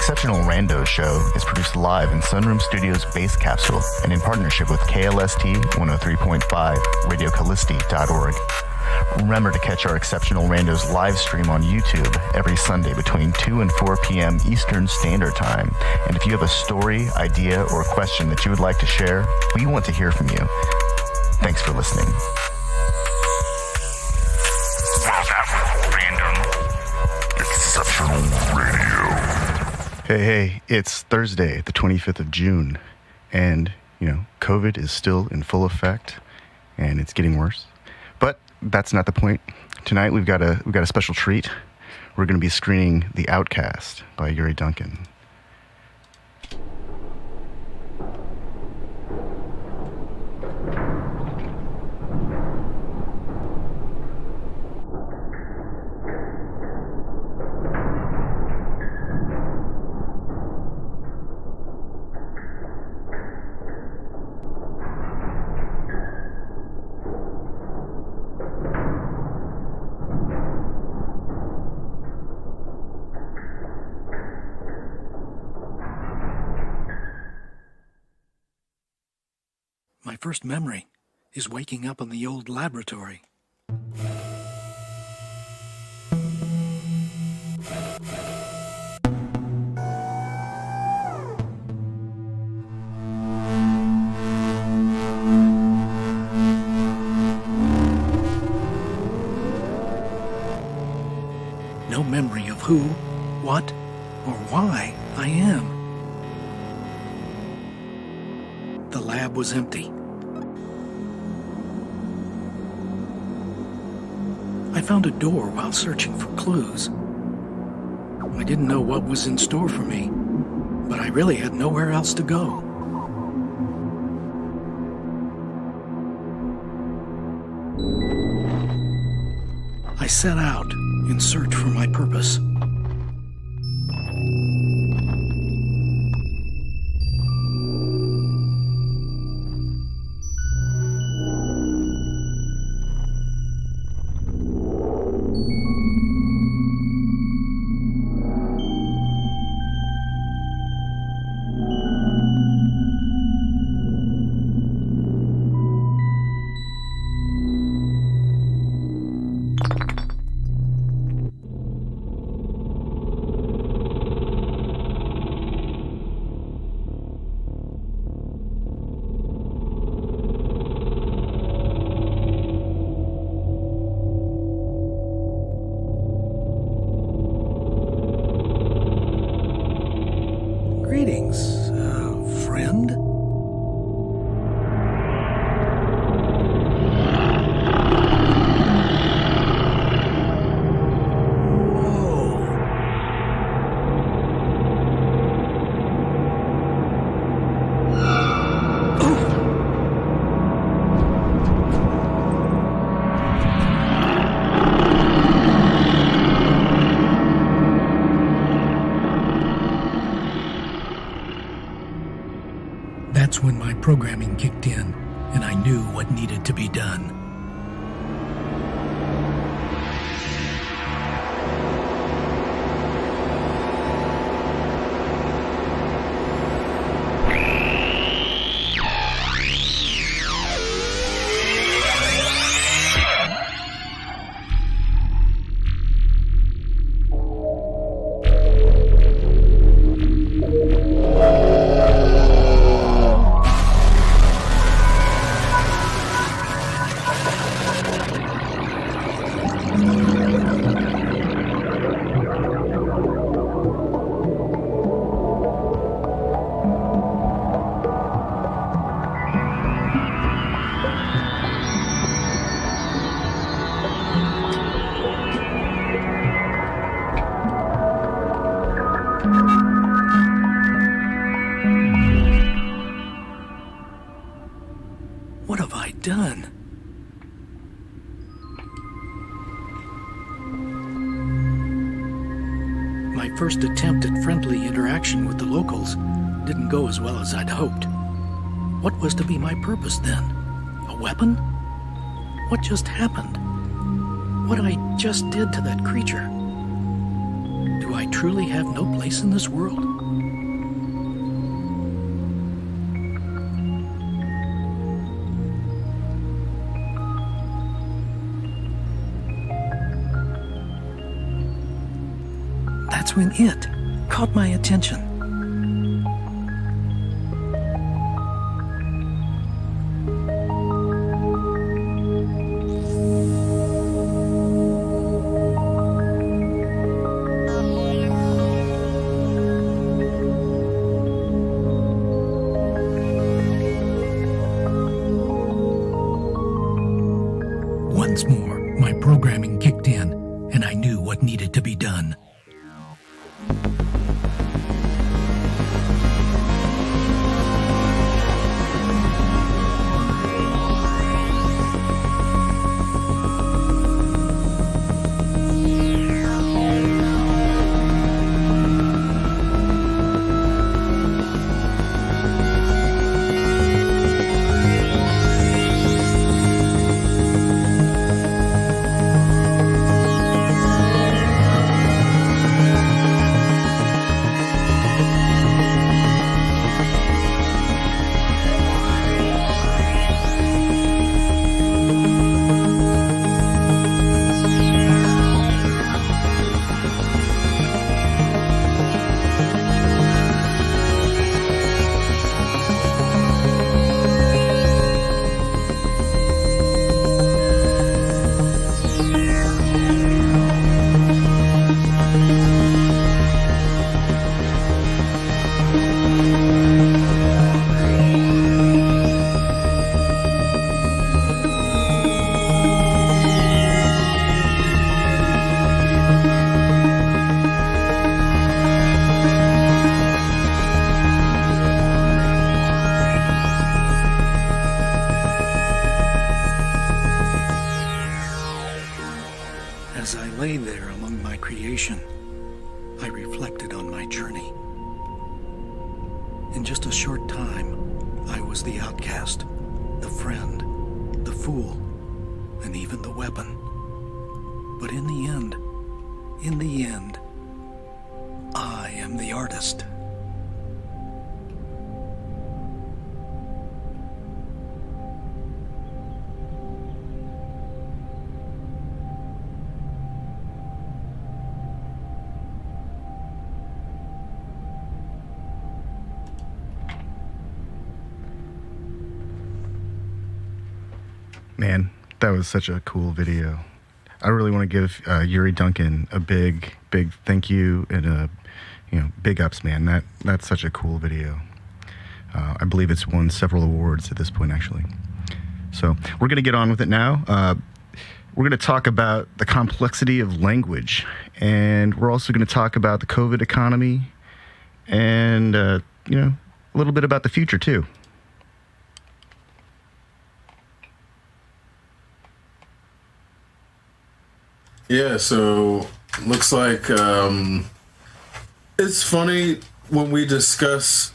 Exceptional Randos show is produced live in Sunroom Studios' Base Capsule and in partnership with KLST 103.5, RadioCallisti.org. Remember to catch our Exceptional Randos live stream on YouTube every Sunday between 2 and 4 p.m. Eastern Standard Time. And if you have a story, idea, or question that you would like to share, we want to hear from you. Thanks for listening. Exceptional Radio. Hey, it's Thursday, the 25th of June, and, COVID is still in full effect, and it's getting worse. But that's not the point. Tonight we've got a special treat. We're going to be screening The Outcast by Yuri Duncan. My first memory is waking up in the old laboratory. No memory of who, what, or why I am. The lab was empty. I found a door while searching for clues. I didn't know what was in store for me, but I really had nowhere else to go. I set out in search for my purpose. Greetings, friend. That's when my programming kicked in, and I knew what needed to be done. What have I done? My first attempt at friendly interaction with the locals didn't go as well as I'd hoped. What was to be my purpose then? A weapon? What just happened? What I just did to that creature? Do I truly have no place in this world? That's when it caught my attention. Once more, my programming kicked in, and I knew what needed to be done. As I lay there among my creation, I reflected on my journey. In just a short time, I was the outcast, the friend, the fool, and even the weapon. But in the end, I am the artist. Man, that was such a cool video. I really want to give Yuri Duncan a big thank you and big ups, man. That's such a cool video. I believe it's won several awards at this point, actually. So we're going to get on with it now. We're going to talk about the complexity of language, and we're also going to talk about the COVID economy, and a little bit about the future too. Yeah, so looks like it's funny when we discuss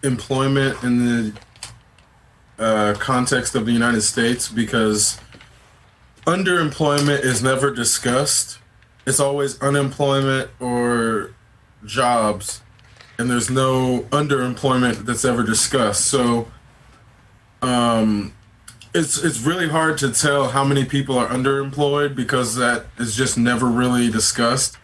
employment in the context of the United States, because underemployment is never discussed. It's always unemployment or jobs, and there's no underemployment that's ever discussed. So it's really hard to tell how many people are underemployed, because that is just never really discussed.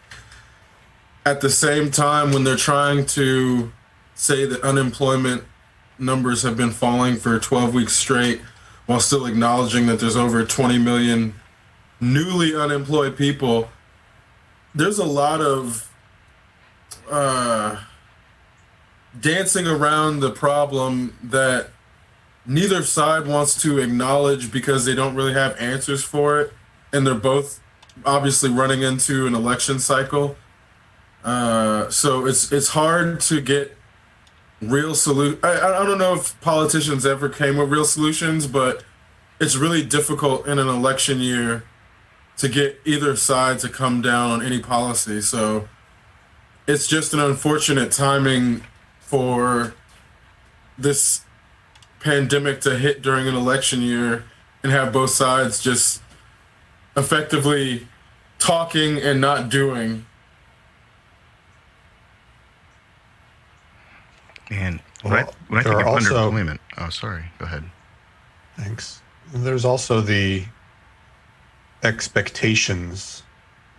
At the same time, when they're trying to say that unemployment numbers have been falling for 12 weeks straight, while still acknowledging that there's over 20 million newly unemployed people, there's a lot of dancing around the problem that neither side wants to acknowledge, because they don't really have answers for it, and they're both obviously running into an election cycle. So it's hard to get real solutions. I don't know if politicians ever came with real solutions, but it's really difficult in an election year to get either side to come down on any policy. So it's just an unfortunate timing for this pandemic to hit during an election year and have both sides just effectively talking and not doing. And when I think of underemployment, oh, sorry, go ahead. Thanks. There's also the expectations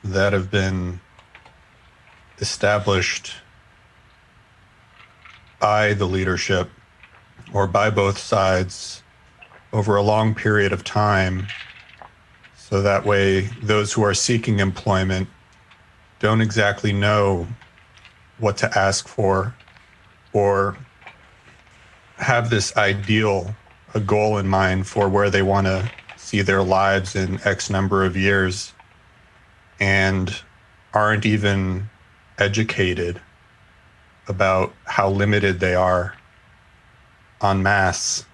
that have been established by the leadership or by both sides over a long period of time. So that way, those who are seeking employment don't exactly know what to ask for or have this ideal, a goal in mind for where they want to see their lives in X number of years, and aren't even educated about how limited they are en masse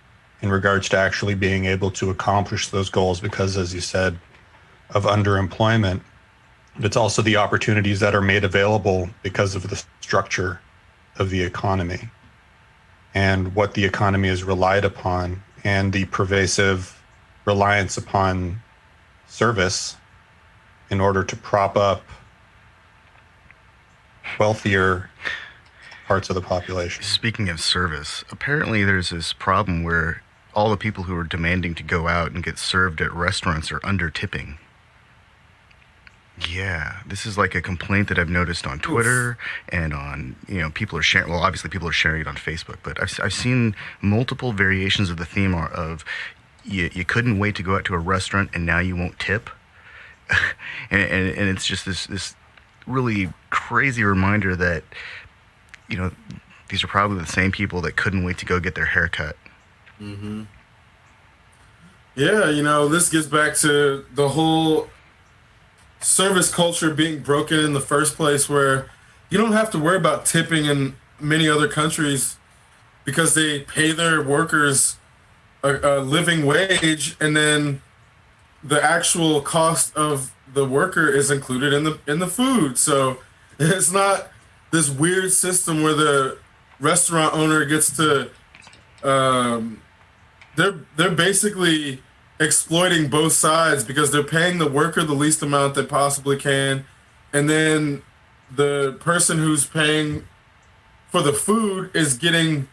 in regards to actually being able to accomplish those goals because, as you said, of underemployment. It's also the opportunities that are made available because of the structure of the economy and what the economy is relied upon, and the pervasive reliance upon service in order to prop up wealthier parts of the population. Speaking of service, apparently there's this problem where all the people who are demanding to go out and get served at restaurants are under tipping. Yeah, this is like a complaint that I've noticed on Twitter and on, people are sharing, well, obviously people are sharing it on Facebook, but I've seen multiple variations of the theme of you couldn't wait to go out to a restaurant and now you won't tip. and it's just this really crazy reminder that, these are probably the same people that couldn't wait to go get their hair cut. Mm-hmm. Yeah, this gets back to the whole service culture being broken in the first place, where you don't have to worry about tipping in many other countries because they pay their workers a living wage, and then the actual cost of the worker is included in the food. So it's not this weird system where the restaurant owner gets to they're basically exploiting both sides because they're paying the worker the least amount they possibly can, and then the person who's paying for the food is getting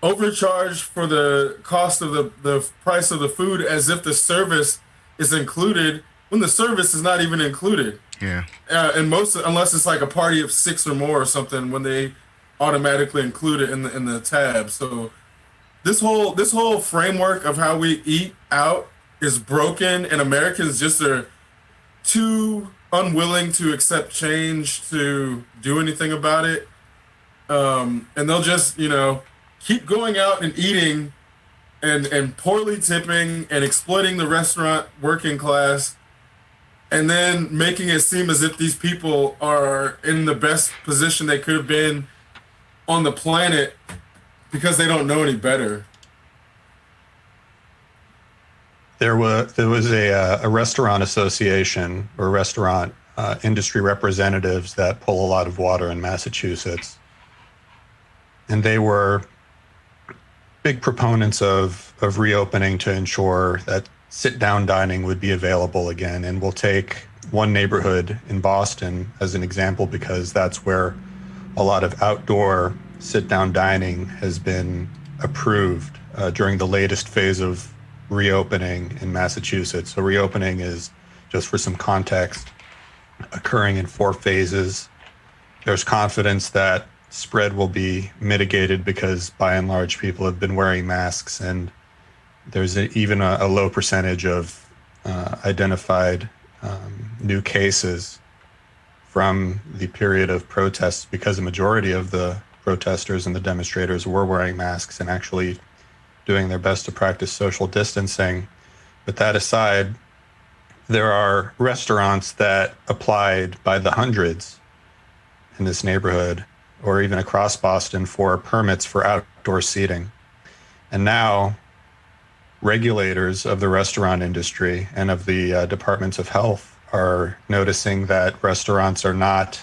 overcharged for the cost of the price of the food, as if the service is included when the service is not even included. Yeah. And most, unless it's like a party of 6 or more or something, when they automatically include it in the tab. So this whole framework of how we eat out is broken, and Americans just are too unwilling to accept change to do anything about it. And they'll just, keep going out and eating and poorly tipping and exploiting the restaurant working class, and then making it seem as if these people are in the best position they could have been on the planet because they don't know any better. There was a restaurant association or restaurant industry representatives that pull a lot of water in Massachusetts. And they were big proponents of reopening to ensure that sit-down dining would be available again. And we'll take one neighborhood in Boston as an example because that's where a lot of outdoor sit-down dining has been approved during the latest phase of reopening in Massachusetts. So reopening is, just for some context, occurring in 4 phases. There's confidence that spread will be mitigated because by and large people have been wearing masks, and there's even a low percentage of identified new cases from the period of protests because a majority of the protesters and the demonstrators were wearing masks and actually doing their best to practice social distancing. But that aside, there are restaurants that applied by the hundreds in this neighborhood or even across Boston for permits for outdoor seating. And now regulators of the restaurant industry and of the departments of health are noticing that restaurants are not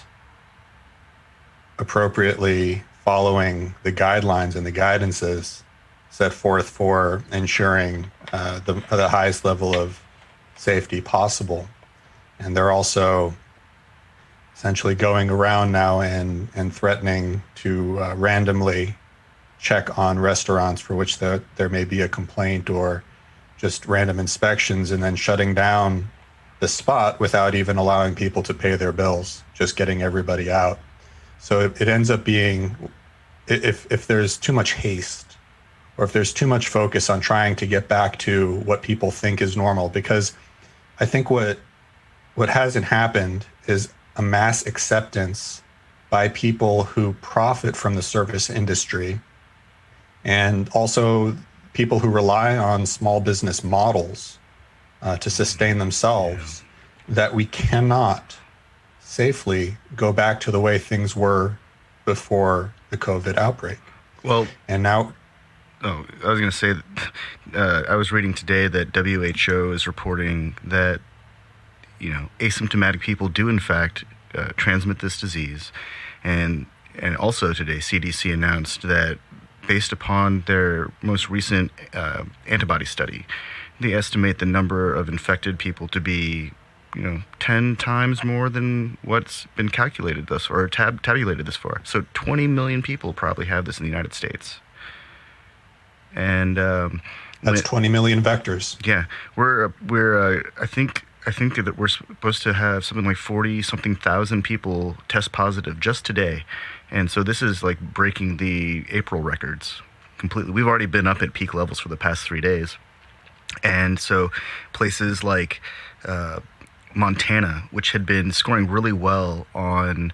appropriately following the guidelines and the guidances set forth for ensuring the highest level of safety possible. And they're also essentially going around now and threatening to randomly check on restaurants for which there may be a complaint or just random inspections, and then shutting down the spot without even allowing people to pay their bills, just getting everybody out. So it ends up being, if there's too much haste, or if there's too much focus on trying to get back to what people think is normal, because I think what hasn't happened is a mass acceptance by people who profit from the service industry, and also people who rely on small business models to sustain themselves, that we cannot safely go back to the way things were before the COVID outbreak. Well, and now, I was going to say that I was reading today that WHO is reporting that, asymptomatic people do in fact transmit this disease, and also today CDC announced that based upon their most recent antibody study, they estimate the number of infected people to be 10 times more than what's been calculated thus far, or tabulated this far. So 20 million people probably have this in the United States. And that's 20 million vectors. Yeah, we're I think that we're supposed to have something like 40-something thousand people test positive just today, and so this is like breaking the April records completely. We've already been up at peak levels for the past 3 days, and so places like Montana, which had been scoring really well on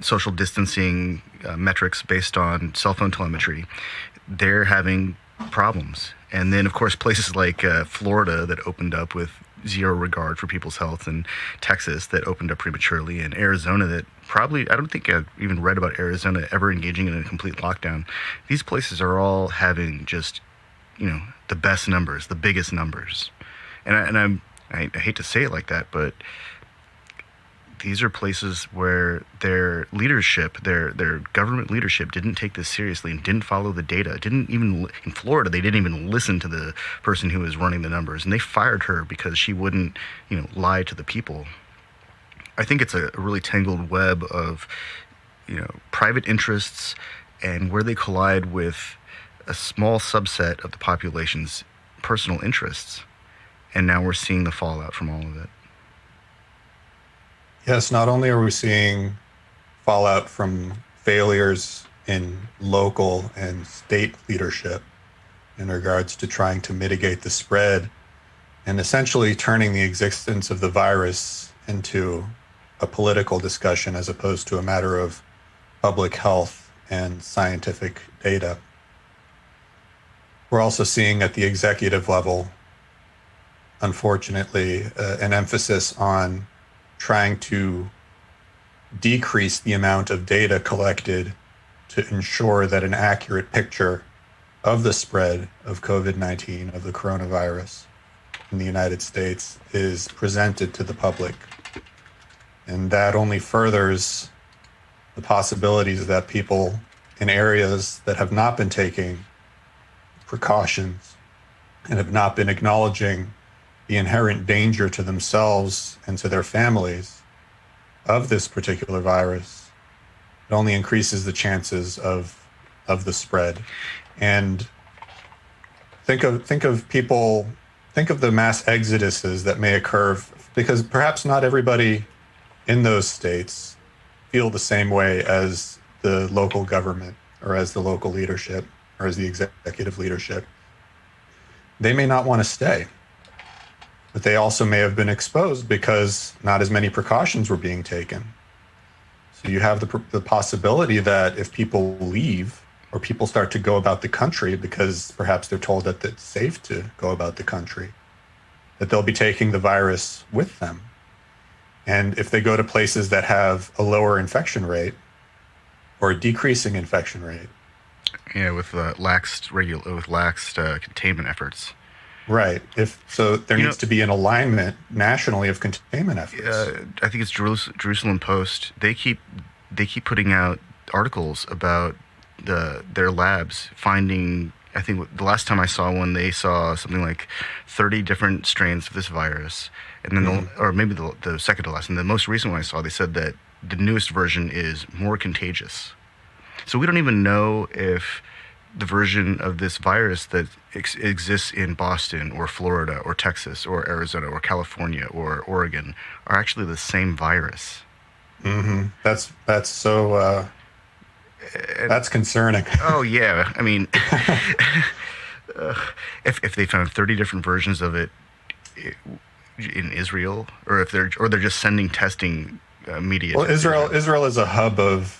social distancing metrics based on cell phone telemetry, they're having problems. And then, of course, places like Florida that opened up with zero regard for people's health, and Texas that opened up prematurely, and Arizona that probably, I don't think I've even read about Arizona ever engaging in a complete lockdown. These places are all having just, the best numbers, the biggest numbers. And I hate to say it like that, but these are places where their leadership, their government leadership, didn't take this seriously and didn't follow the data. Didn't even, in Florida, they didn't even listen to the person who was running the numbers, and they fired her because she wouldn't, lie to the people. I think it's a really tangled web of, private interests and where they collide with a small subset of the population's personal interests. And now we're seeing the fallout from all of it. Yes, not only are we seeing fallout from failures in local and state leadership in regards to trying to mitigate the spread and essentially turning the existence of the virus into a political discussion as opposed to a matter of public health and scientific data. We're also seeing at the executive level, unfortunately, an emphasis on trying to decrease the amount of data collected to ensure that an accurate picture of the spread of COVID-19, of the coronavirus in the United States, is presented to the public. And that only furthers the possibilities that people in areas that have not been taking precautions and have not been acknowledging the inherent danger to themselves and to their families of this particular virus, it only increases the chances of the spread. And think of the mass exoduses that may occur, because perhaps not everybody in those states feel the same way as the local government or as the local leadership or as the executive leadership. They may not want to stay, but they also may have been exposed because not as many precautions were being taken. So you have the possibility that if people leave or people start to go about the country because perhaps they're told that it's safe to go about the country, that they'll be taking the virus with them. And if they go to places that have a lower infection rate or a decreasing infection rate. Yeah, with laxed containment efforts. Right. There needs to be an alignment nationally of containment efforts. I think it's Jerusalem Post. They keep putting out articles about their labs finding. I think the last time I saw one, they saw something like 30 different strains of this virus, and then or maybe the second to last. And the most recent one I saw, they said that the newest version is more contagious. So we don't even know if the version of this virus that exists in Boston or Florida or Texas or Arizona or California or Oregon are actually the same virus. That's so that's concerning. Oh yeah, I mean, if they found 30 different versions of it in Israel, or if they're just sending testing media. Well, Israel is a hub of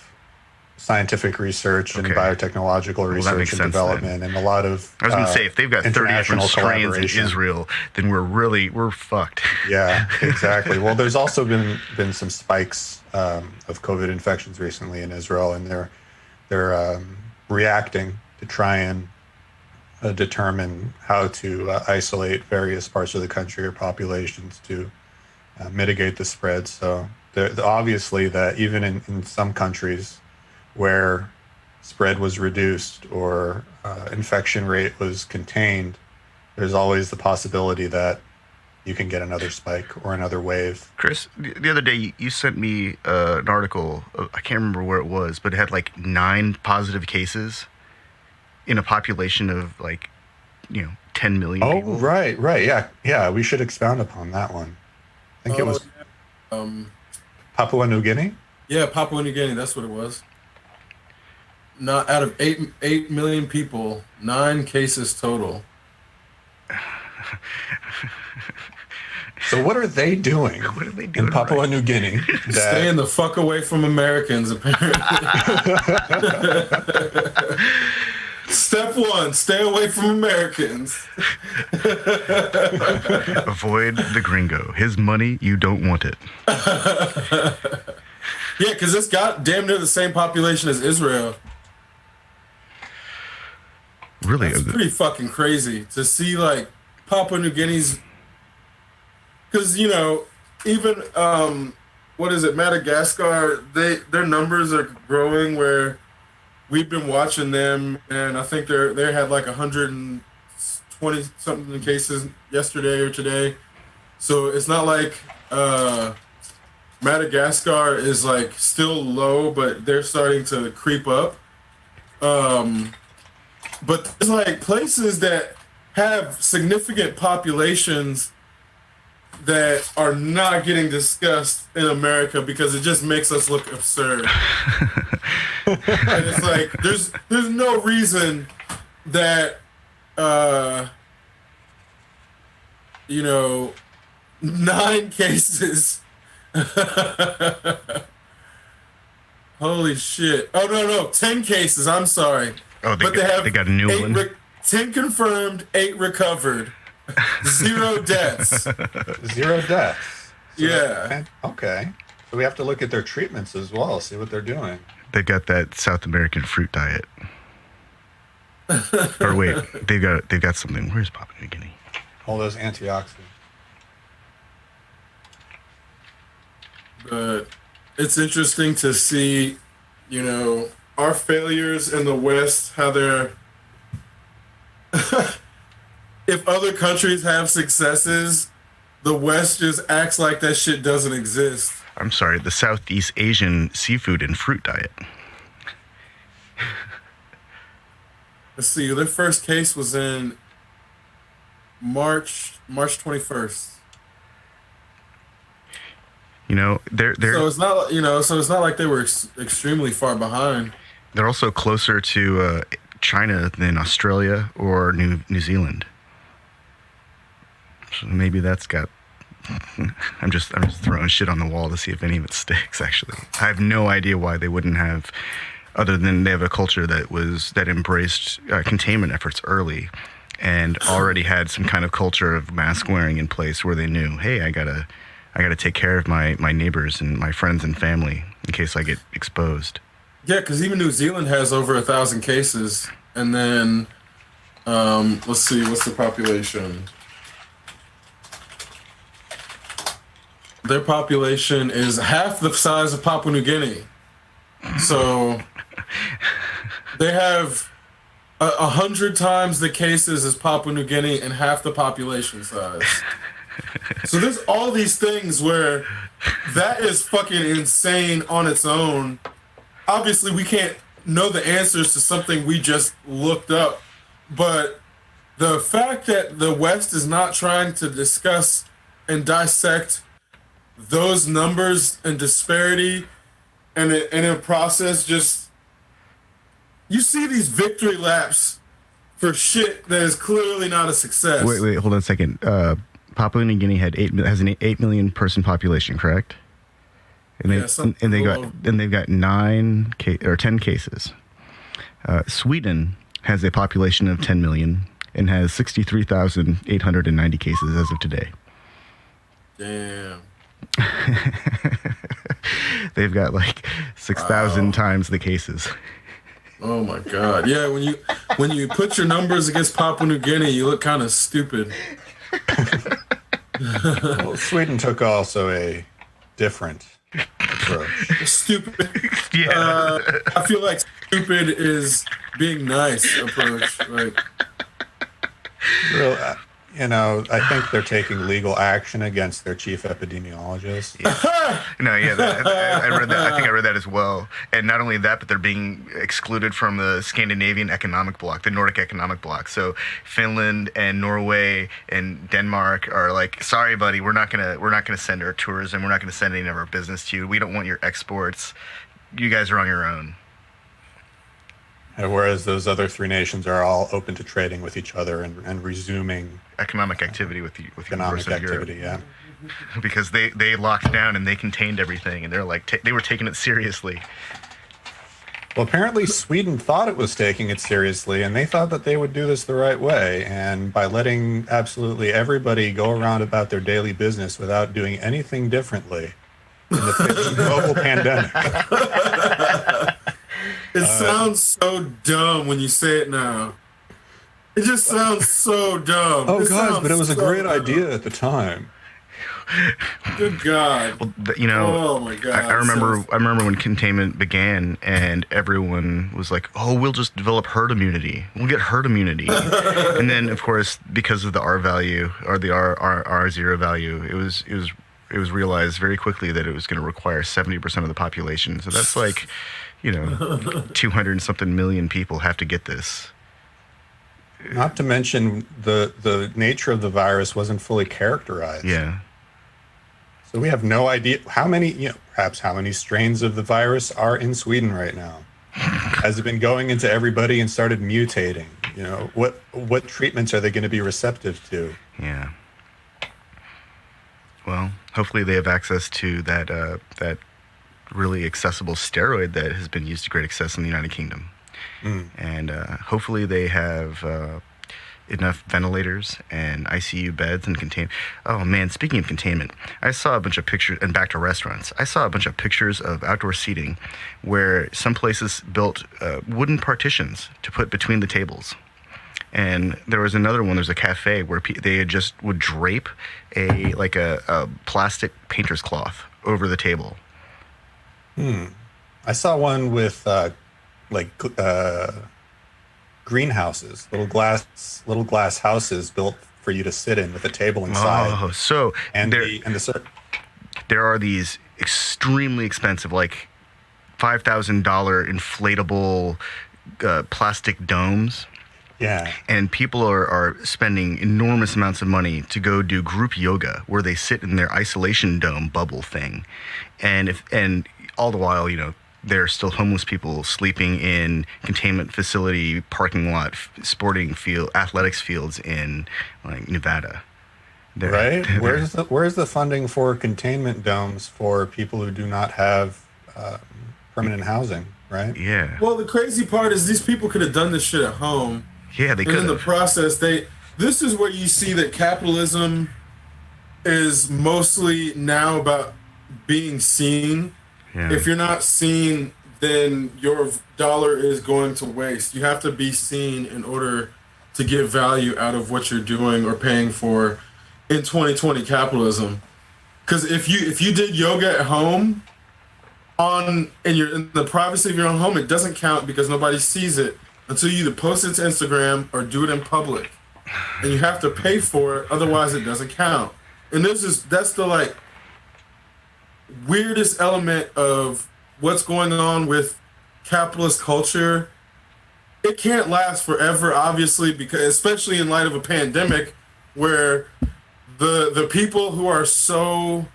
scientific research and biotechnological research and development, and a lot of. I was going to say, if they've got 30 different strains in Israel, then we're fucked. Yeah, exactly. Well, there's also been some spikes of COVID infections recently in Israel, and they're reacting to try and determine how to isolate various parts of the country or populations to mitigate the spread. So obviously that even in some countries where spread was reduced or infection rate was contained, there's always the possibility that you can get another spike or another wave. Chris, the other day you sent me an article, I can't remember where it was, but it had like 9 positive cases in a population of 10 million people. Oh, right. Yeah, we should expound upon that one. I think it was Papua New Guinea? Yeah, Papua New Guinea, that's what it was. Not out of 8 million people, 9 cases total. So what are they doing? What are they doing in Papua New Guinea? Staying the fuck away from Americans, apparently. Step 1, stay away from Americans. Avoid the gringo. His money, you don't want it. Yeah, because it's got damn near the same population as Israel. Really? It's pretty fucking crazy to see, Papua New Guinea's... Because, even, Madagascar, their numbers are growing where we've been watching them, and I think they had 120-something cases yesterday or today. So it's not like Madagascar is, still low, but they're starting to creep up. But there's, places that have significant populations that are not getting discussed in America because it just makes us look absurd. And it's there's no reason that 9 cases. Holy shit. Oh no, 10 cases, I'm sorry. Oh, they got a new one. 10 confirmed, 8 recovered. 0 deaths. 0 deaths. So yeah. Okay. So we have to look at their treatments as well, see what they're doing. They got that South American fruit diet. Or wait, they got something. Where's Papua New Guinea? All those antioxidants. But it's interesting to see, our failures in the West, how they're... If other countries have successes, the West just acts like that shit doesn't exist. I'm sorry, the Southeast Asian seafood and fruit diet. Let's see, their first case was in March 21st. They're so it's not it's not like they were extremely far behind. They're also closer to China than Australia or New Zealand. So maybe that's got. I'm just throwing shit on the wall to see if any of it sticks. Actually, I have no idea why they wouldn't have, other than they have a culture that embraced containment efforts early, and already had some kind of culture of mask wearing in place where they knew, hey, I gotta take care of my neighbors and my friends and family in case I get exposed. Yeah, because even New Zealand has over 1,000 cases, and then let's see, what's the population? Their population is half the size of Papua New Guinea. So they have 100 times the cases as Papua New Guinea and half the population size. So there's all these things where that is fucking insane on its own. Obviously, we can't know the answers to something we just looked up. But the fact that the West is not trying to discuss and dissect those numbers and disparity and in a process, just you see these victory laps for shit that is clearly not a success. Wait, hold on a second. Papua New Guinea has an 8 million person population, correct? And they've got 10 cases. Sweden has a population of 10 million and has 63,890 cases as of today. Damn. They've got like 6,000 times the cases. Oh my God! Yeah, when you put your numbers against Papua New Guinea, you look kind of stupid. Well, Sweden took also a different approach. Stupid. Yeah. I feel like stupid is being nice approach. Like, Real, I think they're taking legal action against their chief epidemiologist. No, yeah, I read that. I think I read that as well. And not only that, but they're being excluded from the Scandinavian economic bloc, the Nordic economic bloc. So Finland and Norway and Denmark are like, sorry, buddy, we're not gonna send our tourism. We're not gonna send any of our business to you. We don't want your exports. You guys are on your own. Whereas those other three nations are all open to trading with each other and resuming economic activity with the economic rest of activity. Europe. Yeah. Because they locked down and they contained everything, and they're like they were taking it seriously. Well, apparently Sweden thought it was taking it seriously, and they thought that they would do this the right way. And by letting absolutely everybody go around about their daily business without doing anything differently in the face of global pandemic. it sounds so dumb when you say it now. It just sounds so dumb. Oh, guys, but it was a great idea at the time. Good God. Well, Oh my God. I remember when containment began, and everyone was like, "Oh, we'll just develop herd immunity. We'll get herd immunity." And then, of course, because of the R value or the R0 value, it was realized very quickly that it was going to require 70% of the population. So that's like, 200 and something million people have to get this. Not to mention the nature of the virus wasn't fully characterized. Yeah. So we have no idea perhaps how many strains of the virus are in Sweden right now. Has it been going into everybody and started mutating? What treatments are they going to be receptive to? Yeah. Well, hopefully they have access to that really accessible steroid that has been used to great success in the United Kingdom. And hopefully they have enough ventilators and ICU beds and containment. Oh man, speaking of containment, I saw a bunch of pictures, and back to restaurants, I saw a bunch of pictures of outdoor seating where some places built wooden partitions to put between the tables. And there was another one, there's a cafe where they just would drape a plastic painter's cloth over the table. I saw one with greenhouses, little glass houses built for you to sit in with a table inside. Oh, so there are these extremely expensive, like $5,000 inflatable plastic domes. Yeah. And people are spending enormous amounts of money to go do group yoga where they sit in their isolation dome bubble thing. And all the while, there are still homeless people sleeping in containment facility parking lot, sporting field, athletics fields in like Nevada. Right? Where's the funding for containment domes for people who do not have permanent housing? Right? Yeah. Well, the crazy part is these people could have done this shit at home. Yeah, they could. And in the process, this is where you see that capitalism is mostly now about being seen. Yeah. If you're not seen, then your dollar is going to waste. You have to be seen in order to get value out of what you're doing or paying for in 2020 capitalism. Because if you did yoga at home in the privacy of your own home, it doesn't count because nobody sees it until you either post it to Instagram or do it in public. And you have to pay for it, otherwise it doesn't count. And that's the weirdest element of what's going on with capitalist culture. It can't last forever, obviously, because especially in light of a pandemic where the people who are so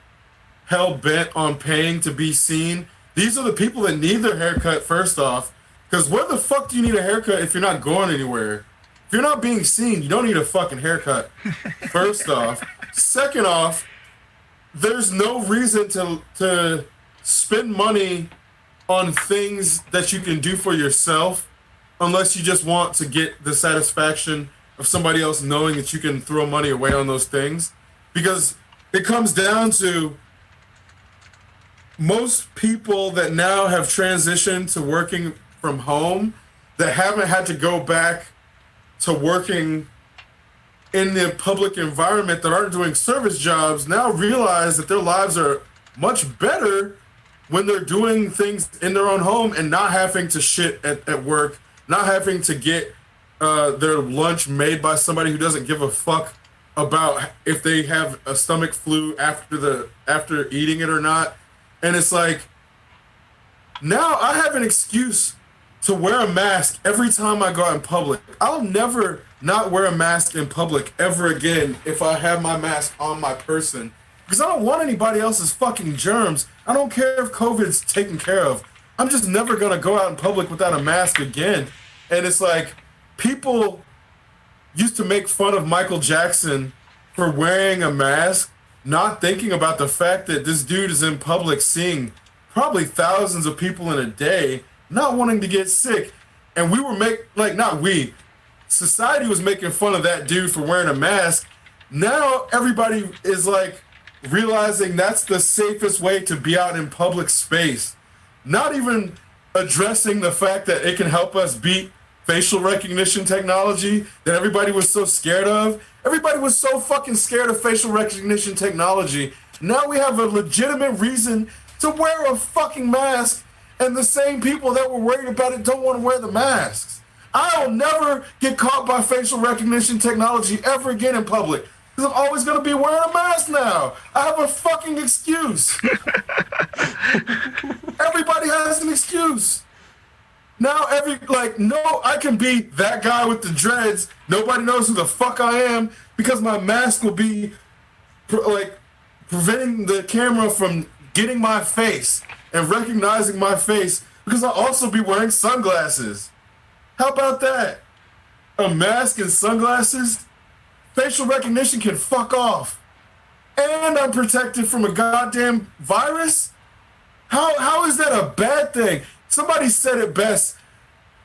hell-bent on paying to be seen, these are the people that need their haircut first off. Because where the fuck do you need a haircut if you're not going anywhere? If you're not being seen, you don't need a fucking haircut, first off. Second off, there's no reason to spend money on things that you can do for yourself unless you just want to get the satisfaction of somebody else knowing that you can throw money away on those things. Because it comes down to most people that now have transitioned to working from home that haven't had to go back to working in the public environment, that aren't doing service jobs, now realize that their lives are much better when they're doing things in their own home and not having to shit at work, not having to get their lunch made by somebody who doesn't give a fuck about if they have a stomach flu after eating it or not. And it's like, now I have an excuse to wear a mask every time I go out in public. I'll never not wear a mask in public ever again if I have my mask on my person. Because I don't want anybody else's fucking germs. I don't care if COVID's taken care of. I'm just never going to go out in public without a mask again. And it's like, people used to make fun of Michael Jackson for wearing a mask, not thinking about the fact that this dude is in public seeing probably thousands of people in a day, not wanting to get sick. And we were society was making fun of that dude for wearing a mask. Now everybody is like realizing that's the safest way to be out in public space. Not even addressing the fact that it can help us beat facial recognition technology that everybody was so scared of. Everybody was so fucking scared of facial recognition technology. Now we have a legitimate reason to wear a fucking mask, and the same people that were worried about it don't want to wear the masks. I'll never get caught by facial recognition technology ever again in public, because I'm always going to be wearing a mask now. I have a fucking excuse. Everybody has an excuse. Now I can be that guy with the dreads. Nobody knows who the fuck I am because my mask will be preventing the camera from getting my face and recognizing my face, because I'll also be wearing sunglasses. How about that? A mask and sunglasses? Facial recognition can fuck off. And I'm protected from a goddamn virus? How is that a bad thing? Somebody said it best.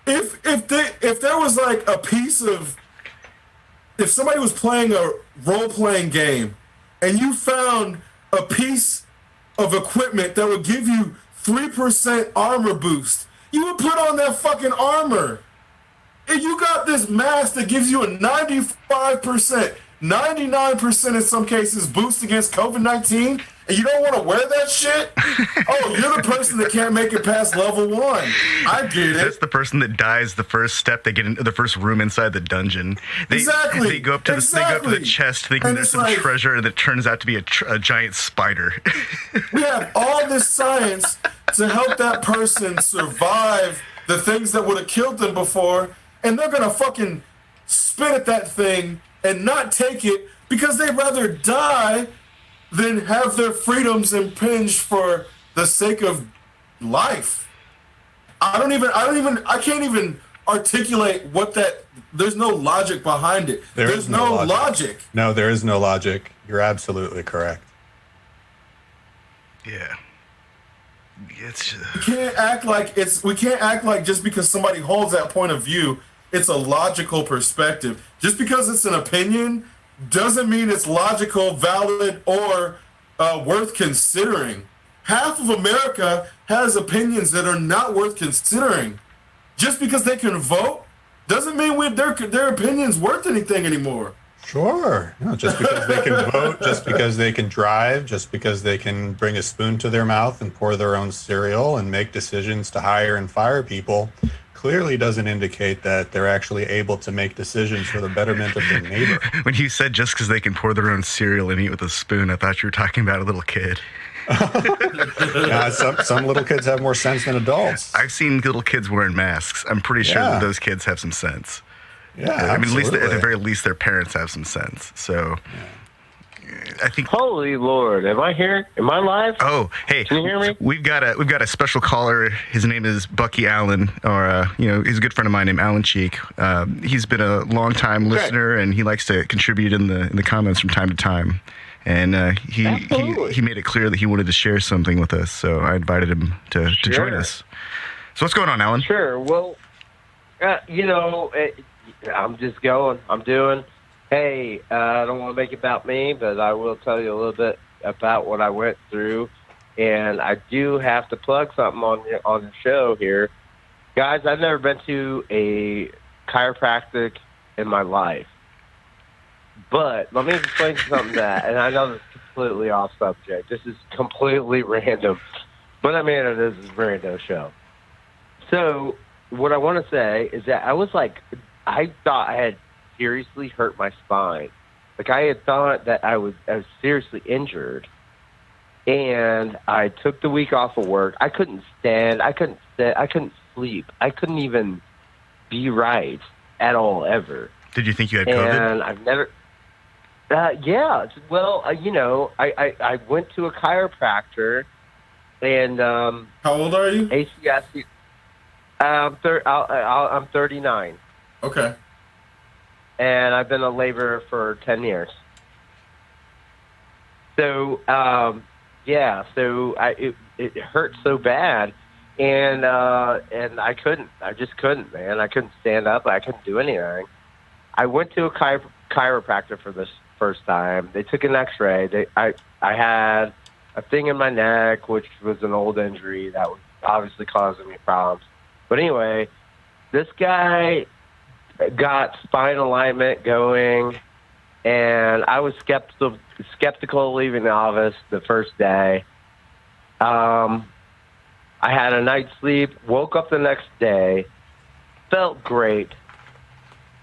If there was like a piece of, if somebody was playing a role-playing game and you found a piece of equipment that would give you 3% armor boost, you would put on that fucking armor. And you got this mask that gives you a 95%, 99% in some cases boost against COVID-19, and you don't want to wear that shit? Oh, you're the person that can't make it past level 1. I get it. That's the person that dies the first step. They get into the first room inside the dungeon. Exactly. They go up to the chest thinking there's some treasure, and it turns out to be a giant spider. We have all this science to help that person survive the things that would have killed them before, and they're going to fucking spit at that thing and not take it because they'd rather die than have their freedoms impinged for the sake of life. I can't even articulate what that, there's no logic behind it. There's no logic. No, there is no logic. You're absolutely correct. Yeah. We can't act like just because somebody holds that point of view, it's a logical perspective. Just because it's an opinion doesn't mean it's logical, valid, or worth considering. Half of America has opinions that are not worth considering. Just because they can vote doesn't mean their opinion's worth anything anymore. Sure. No, just because they can vote, just because they can drive, just because they can bring a spoon to their mouth and pour their own cereal and make decisions to hire and fire people clearly doesn't indicate that they're actually able to make decisions for the betterment of their neighbor. When you said just because they can pour their own cereal and eat with a spoon, I thought you were talking about a little kid. Yeah, some little kids have more sense than adults. I've seen little kids wearing masks. I'm pretty sure that those kids have some sense. Yeah, I mean, at the very least, their parents have some sense. So, I think. Holy Lord, am I here? Am I live? Oh, hey, can you hear me? We've got a special caller. His name is Bucky Allen, or he's a good friend of mine named Alan Cheek. He's been a long-time listener, and he likes to contribute in the comments from time to time. And he made it clear that he wanted to share something with us, so I invited him to join us. So what's going on, Alan? Sure. Well, I'm just going. I'm doing. Hey, I don't want to make it about me, but I will tell you a little bit about what I went through. And I do have to plug something on the show here. Guys, I've never been to a chiropractic in my life. But let me explain something and I know this is completely off subject. This is completely random. But I mean, it is a random show. So what I want to say is that I thought I had seriously hurt my spine. Like, I had thought that I was seriously injured, and I took the week off of work. I couldn't stand. I couldn't sit. I couldn't sleep. I couldn't even be right at all ever. Did you think you had COVID? And I've never. Yeah. Well, I went to a chiropractor, and how old are you? ACSC. I'm 39. Okay. And I've been a laborer for 10 years. So, it hurt so bad, and I just couldn't, man. I couldn't stand up. I couldn't do anything. I went to a chiropractor for this first time. They took an X-ray. I had a thing in my neck, which was an old injury that was obviously causing me problems. But anyway, this guy got spine alignment going, and I was skeptical leaving the office the first day. I had a night's sleep, woke up the next day, felt great.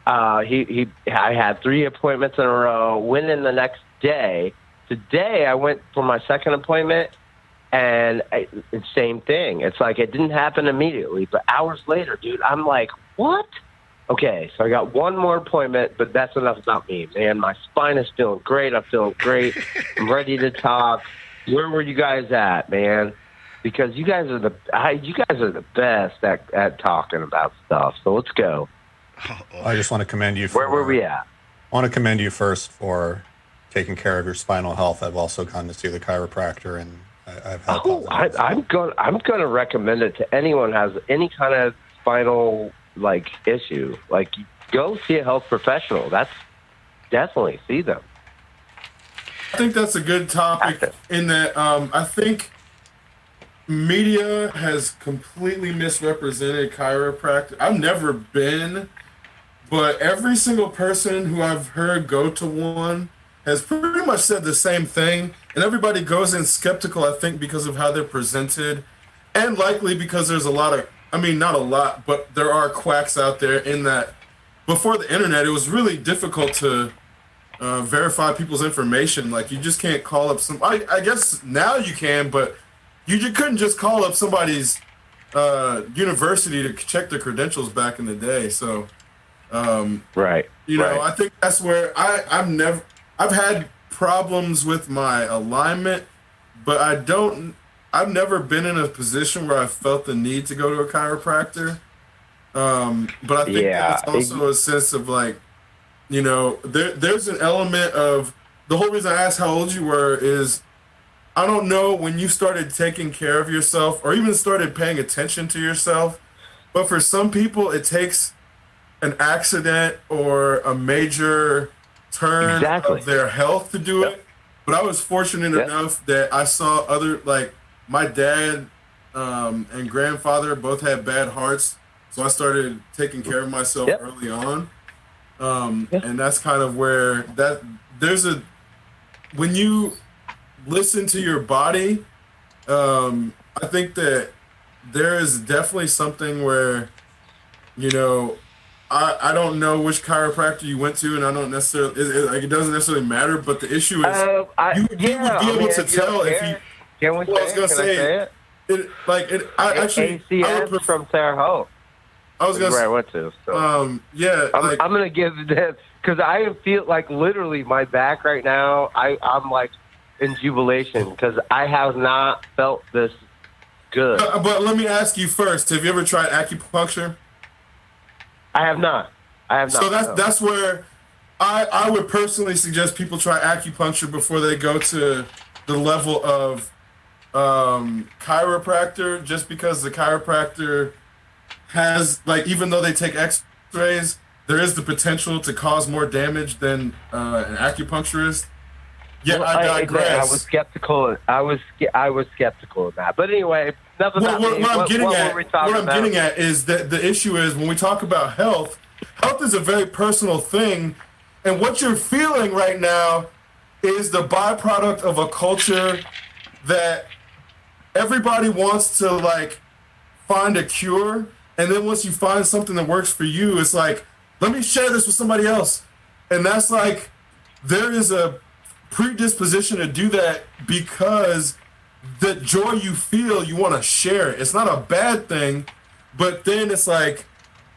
I had 3 appointments in a row, went in the next day. Today I went for my second appointment, and it's same thing. It's like it didn't happen immediately, but hours later, dude, I'm like, what? Okay, so I got one more appointment, but that's enough about me, man. My spine is feeling great. I'm feeling great. I'm ready to talk. Where were you guys at, man? Because you guys are the best at talking about stuff. So let's go. I just want to commend you. Where were we at? I want to commend you first for taking care of your spinal health. I've also gone to see the chiropractor, and I've had. I'm going to recommend it to anyone who has any kind of spinal issue. Go see a health professional. That's definitely see them. I think that's a good topic in that I think media has completely misrepresented chiropractic. I've never been, but every single person who I've heard go to one has pretty much said the same thing, and everybody goes in skeptical, I think, because of how they're presented, and likely because there's a lot of, not a lot, but there are quacks out there in that before the internet, it was really difficult to verify people's information. Like, you just can't call up I guess now you can, but you couldn't just call up somebody's university to check their credentials back in the day. So, right. I think that's where I've had problems with my alignment, but I've never been in a position where I felt the need to go to a chiropractor. But I think it's also a sense of there's an element of the whole reason I asked how old you were is I don't know when you started taking care of yourself or even started paying attention to yourself, but for some people it takes an accident or a major turn of their health to do it. But I was fortunate enough that I saw other, my dad and grandfather both had bad hearts, so I started taking care of myself early on. And that's kind of where when you listen to your body, I think that there is definitely something where, I don't know which chiropractor you went to, and I don't necessarily, it doesn't necessarily matter, but the issue is you would be able to tell if you. Can we say it? ACS from Terre Haute. I was gonna say. Where I went to. So. Yeah. I'm gonna give this because I feel like literally my back right now, I'm like in jubilation because I have not felt this good. But let me ask you first, have you ever tried acupuncture? I have not. So that's where I would personally suggest people try acupuncture before they go to the level of chiropractor, just because the chiropractor has, like, even though they take x-rays, there is the potential to cause more damage than an acupuncturist. Yeah, well, I digress. I was skeptical. I was skeptical of that. But anyway, enough about me. What I'm What getting at is that the issue is when we talk about health is a very personal thing, and what you're feeling right now is the byproduct of a culture that everybody wants to, like, find a cure, and then once you find something that works for you, it's like, let me share this with somebody else. And that's like, there is a predisposition to do that because the joy you feel, you want to share it. It's not a bad thing, but then it's like,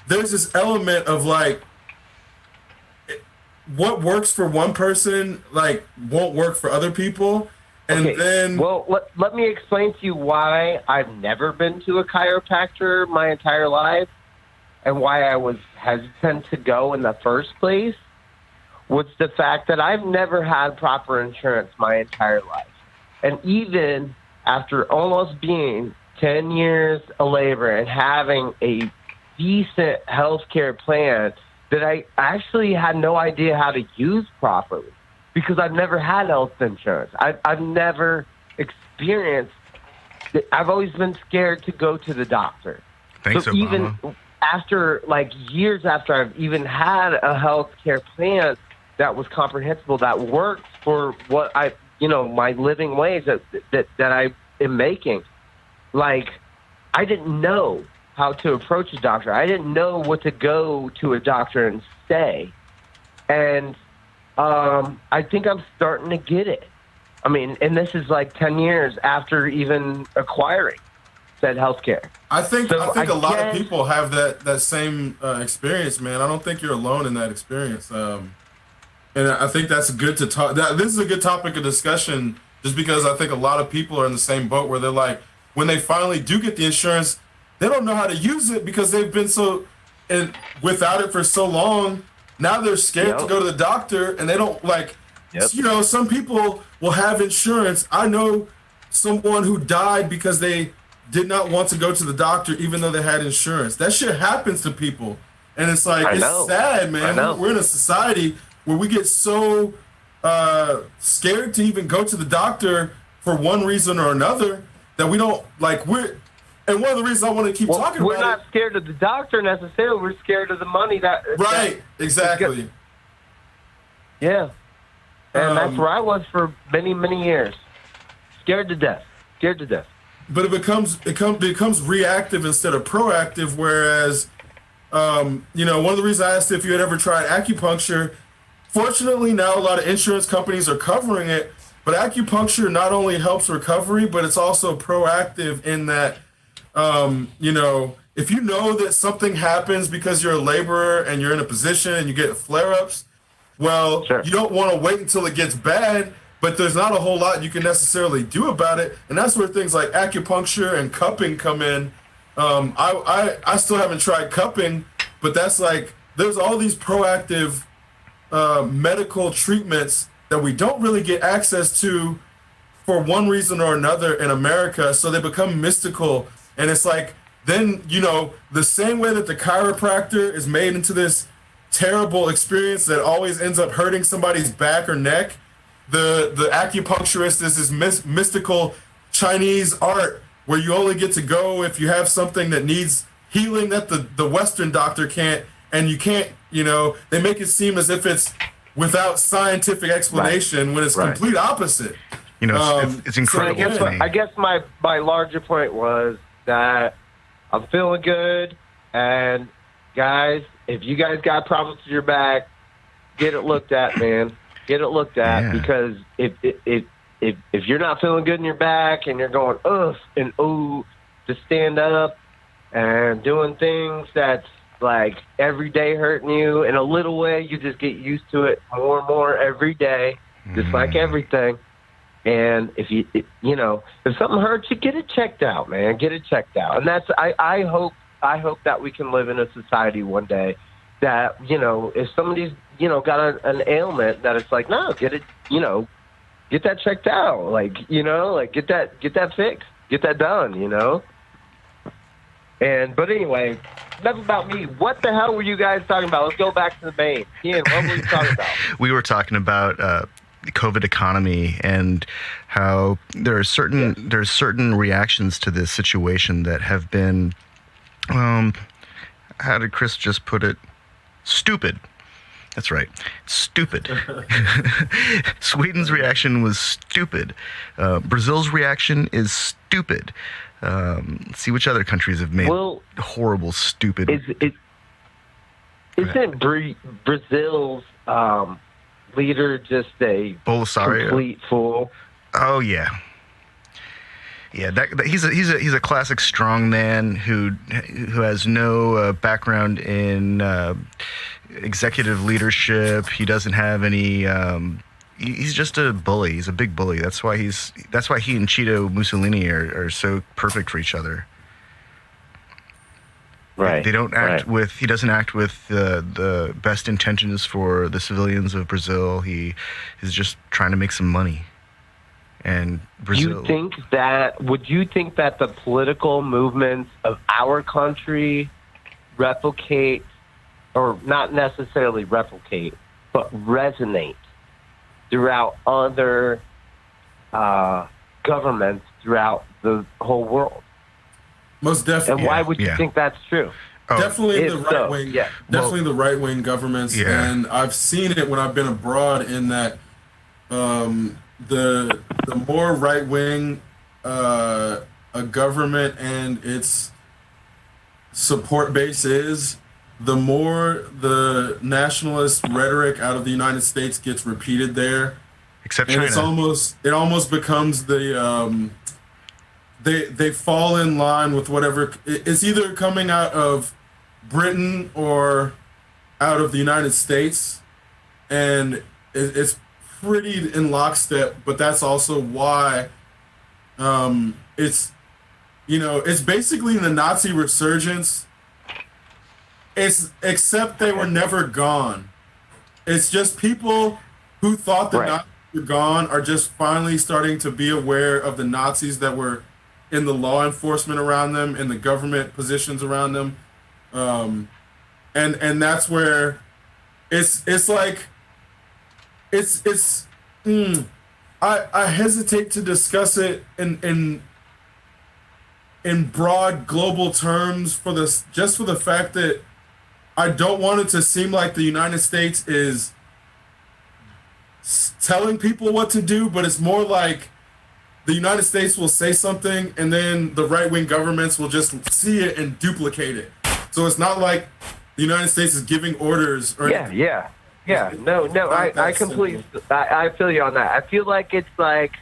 there's this element of, like, what works for one person, like, won't work for other people. And then, well, let me explain to you why I've never been to a chiropractor my entire life and why I was hesitant to go in the first place. Was the fact that I've never had proper insurance my entire life. And even after almost being 10 years a labor and having a decent healthcare plan that I actually had no idea how to use properly, because I've never had health insurance. I've never experienced it. I've always been scared to go to the doctor. Thanks, so Obama. Even after, like, years after I've even had a health care plan that was comprehensible, that worked for what my living wage that I am making, like, I didn't know how to approach a doctor. I didn't know what to go to a doctor and say. And I think I'm starting to get it. I mean, and this is like 10 years after even acquiring said healthcare. I think a lot of people have that same experience, man. I don't think you're alone in that experience. And I think that's good to talk. This is a good topic of discussion, just because I think a lot of people are in the same boat where they're like, when they finally do get the insurance, they don't know how to use it because they've been without it for so long. Now they're scared to go to the doctor, and they don't, like, some people will have insurance. I know someone who died because they did not want to go to the doctor even though they had insurance. That shit happens to people. And it's like, it's sad, man. We're in a society where we get so scared to even go to the doctor for one reason or another that we don't, like, and one of the reasons I want to keep talking about it. We're not scared of the doctor necessarily. We're scared of the money that. Right, exactly. Yeah. And that's where I was for many, many years. Scared to death. But it becomes reactive instead of proactive, whereas, one of the reasons I asked if you had ever tried acupuncture, fortunately now a lot of insurance companies are covering it, but acupuncture not only helps recovery, but it's also proactive in that, if you know that something happens because you're a laborer and you're in a position and you get flare-ups, well, you don't want to wait until it gets bad, but there's not a whole lot you can necessarily do about it. And that's where things like acupuncture and cupping come in. I still haven't tried cupping, but that's like, there's all these proactive medical treatments that we don't really get access to for one reason or another in America. So they become mystical. And it's like, then, the same way that the chiropractor is made into this terrible experience that always ends up hurting somebody's back or neck, the acupuncturist is this mystical Chinese art where you only get to go if you have something that needs healing that the Western doctor can't, and you can't, they make it seem as if it's without scientific explanation when it's complete opposite. It's incredible. So I guess my larger point was that I'm feeling good, and guys, if you guys got problems with your back, get it looked at, man. Get it looked at, because if you're not feeling good in your back and you're going ugh and ooh to stand up and doing things that's like every day hurting you in a little way. You just get used to it more and more every day, just like everything. And if if something hurts, you get it checked out, man. Get it checked out. And that's I hope that we can live in a society one day that, if somebody's, got an ailment, that it's like, no, get it, get that checked out. Like, get that fixed, get that done, But anyway, enough about me. What the hell were you guys talking about? Let's go back to the main. Ian, what were you talking about? We were talking about the COVID economy and how there are certain reactions to this situation that have been, how did Chris just put it? Stupid. That's right. Stupid. Sweden's reaction was stupid. Brazil's reaction is stupid. Let's see which other countries have made horrible, stupid. Isn't Brazil's leader just a complete fool? Oh yeah. Yeah, he's a classic strong man who has no background in executive leadership. He doesn't have any. He's just a bully. He's a big bully. That's why he and Cheeto Mussolini are so perfect for each other. Right. They don't act with. He doesn't act with the best intentions for the civilians of Brazil. He is just trying to make some money. And Brazil. Would you think that the political movements of our country replicate, or not necessarily replicate, but resonate throughout other governments throughout the whole world? Most definitely. And why would you think that's true? Definitely the right wing. Yeah. Definitely the right wing governments, and I've seen it when I've been abroad. In that, the more right wing a government and its support base is, the more the nationalist rhetoric out of the United States gets repeated there. Except and China. It almost becomes the they fall in line with whatever it's either coming out of Britain or out of the United States, and it's pretty in lockstep. But that's also why it's it's basically the Nazi resurgence. Except they were never gone. It's just people who thought the Nazis were gone are just finally starting to be aware of the Nazis that were in the law enforcement around them, in the government positions around them, and that's where it's like I hesitate to discuss it in broad global terms for the fact that I don't want it to seem like the United States is telling people what to do, but it's more like the United States will say something and then the right-wing governments will just see it and duplicate it. So it's not like the United States is giving orders. Or Yeah. No, I completely, I feel you on that. I feel like it's like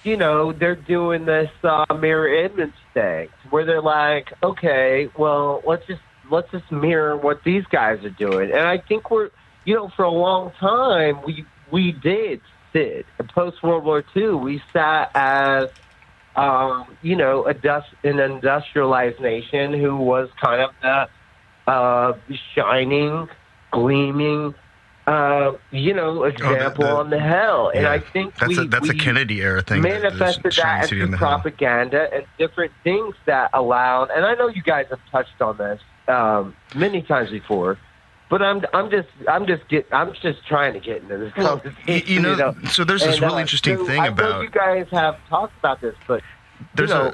they're doing this mirror image thing where they're like, okay, well, let's just mirror what these guys are doing. And I think we're, for a long time, we did sit. Post World War II, we sat as, an industrialized nation who was kind of the shining, gleaming, example on the hill. And I think that's a Kennedy era thing. Manifested that through propaganda and different things that allowed. And I know you guys have touched on this many times before, but I'm just trying to get into this conversation. So there's this really interesting thing about. I know you guys have talked about this, but to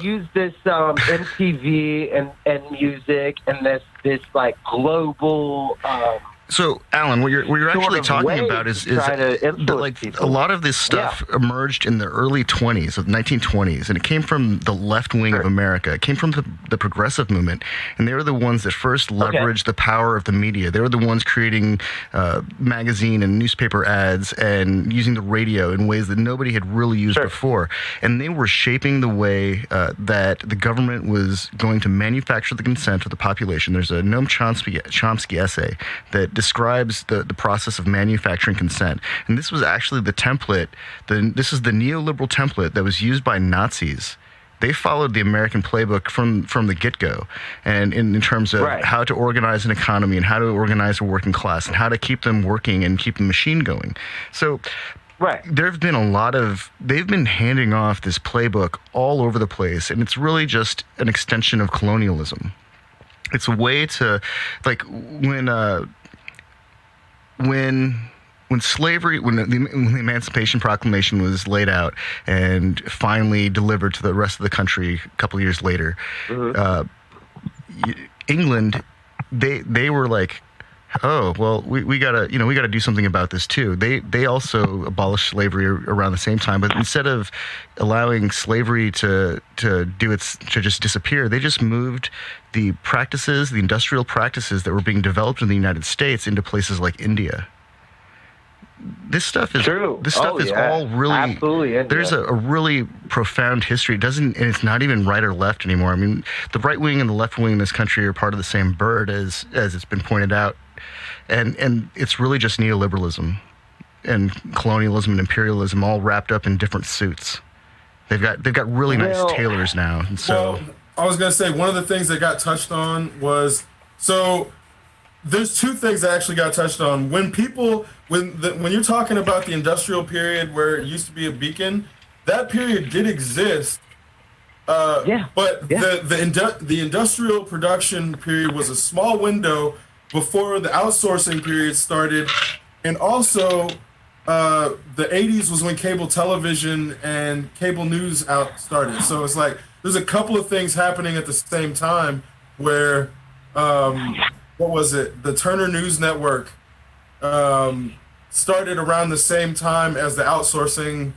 use this MTV and music and this like global So, Alan, what you're actually talking about is like people. a lot of this stuff emerged in the early 20s, of 1920s, and it came from the left wing of America. It came from the progressive movement, and they were the ones that first leveraged the power of the media. They were the ones creating magazine and newspaper ads and using the radio in ways that nobody had really used before. And they were shaping the way that the government was going to manufacture the consent of the population. There's a Noam Chomsky essay that describes the process of manufacturing consent. And this was actually the template, this is the neoliberal template that was used by Nazis. They followed the American playbook from the get-go, and in terms of how to organize an economy and how to organize a working class and how to keep them working and keep the machine going. So there've been they've been handing off this playbook all over the place, and it's really just an extension of colonialism. It's a way to, like, when slavery, when the Emancipation Proclamation was laid out and finally delivered to the rest of the country a couple of years later, England, they were like, oh, well, we gotta do something about this too. They also abolished slavery around the same time, but instead of allowing slavery to just disappear, they just moved the practices, the industrial practices that were being developed in the United States into places like India. This stuff is true. This stuff is all really absolutely. There's a really profound history. And it's not even right or left anymore. I mean, the right wing and the left wing in this country are part of the same bird, as it's been pointed out, and it's really just neoliberalism and colonialism and imperialism all wrapped up in different suits. They've got really nice tailors now, and so. Well, I was gonna say one of the things that got touched on was there's two things that actually got touched on. When you're talking about the industrial period where it used to be a beacon, that period did exist. But the industrial production period was a small window before the outsourcing period started, and also the 80s was when cable television and cable news started. So it's like there's a couple of things happening at the same time where. What was it? The Turner News Network started around the same time as the outsourcing.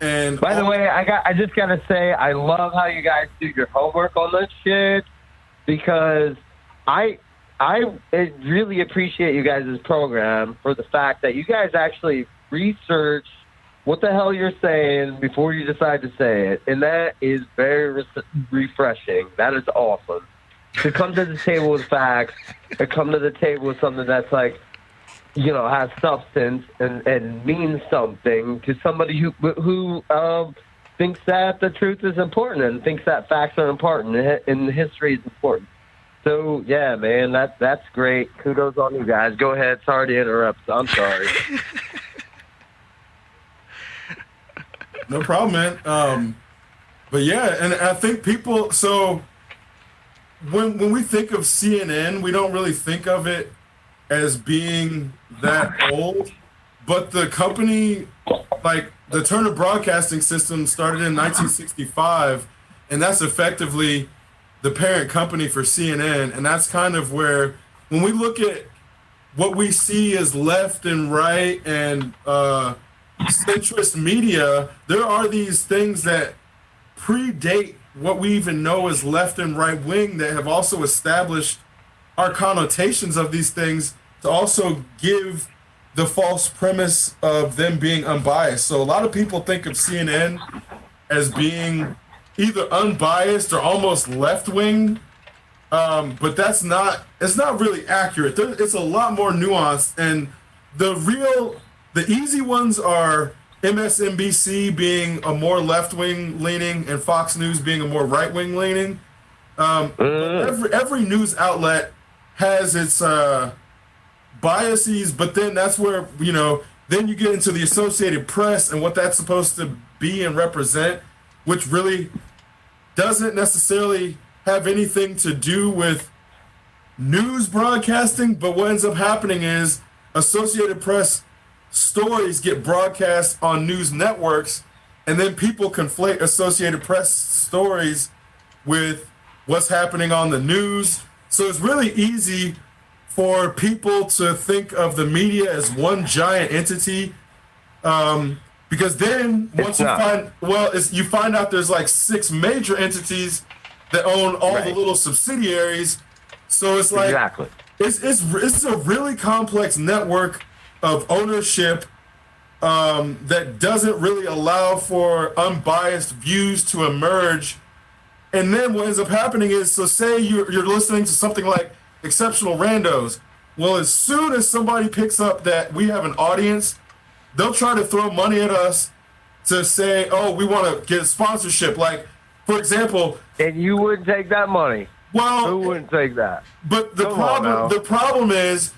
And by the way, I just gotta say, I love how you guys do your homework on this shit, because I really appreciate you guys' program for the fact that you guys actually research what the hell you're saying before you decide to say it, and that is very refreshing. That is awesome. To come to the table with facts, to come to the table with something that's like, has substance and means something to somebody who thinks that the truth is important and thinks that facts are important and history is important. So yeah, man, that's great. Kudos on you guys. Go ahead. Sorry to interrupt. I'm sorry. No problem, man. But yeah, and I think people When we think of CNN, we don't really think of it as being that old, but the company, like the Turner Broadcasting System, started in 1965, and that's effectively the parent company for CNN, and that's kind of where, when we look at what we see as left and right and centrist media, there are these things that predate what we even know as left and right wing that have also established our connotations of these things to also give the false premise of them being unbiased. So a lot of people think of CNN as being either unbiased or almost left wing, but it's not really accurate. It's a lot more nuanced, and the easy ones are MSNBC being a more left-wing leaning and Fox News being a more right-wing leaning. Every news outlet has its biases, but then that's where, then you get into the Associated Press and what that's supposed to be and represent, which really doesn't necessarily have anything to do with news broadcasting, but what ends up happening is Associated Press stories get broadcast on news networks, and then people conflate Associated Press stories with what's happening on the news. So it's really easy for people to think of the media as one giant entity, because then once you find out there's like 6 major entities that own all the little subsidiaries. So it's like it's a really complex network of ownership that doesn't really allow for unbiased views to emerge. And then what ends up happening is, so say you're listening to something like Exceptional Randos. Well, as soon as somebody picks up that we have an audience, they'll try to throw money at us to say, oh, we want to get sponsorship. Like, for example... And you wouldn't take that money. Well... Who wouldn't take that? But the problem is,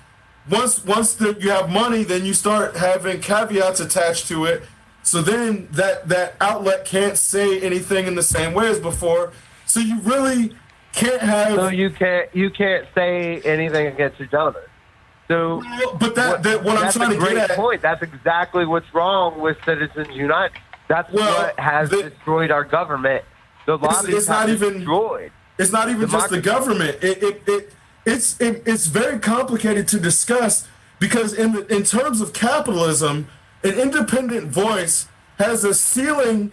once you have money, then you start having caveats attached to it. So then that outlet can't say anything in the same way as before. So you really can't have... So you can't say anything against each other. So, but what I'm trying to get at... That's a great point. That's exactly what's wrong with Citizens United. That's what has destroyed our government. The lobbies have destroyed. It's not even just the government. It's very complicated to discuss, because in terms of capitalism, an independent voice has a ceiling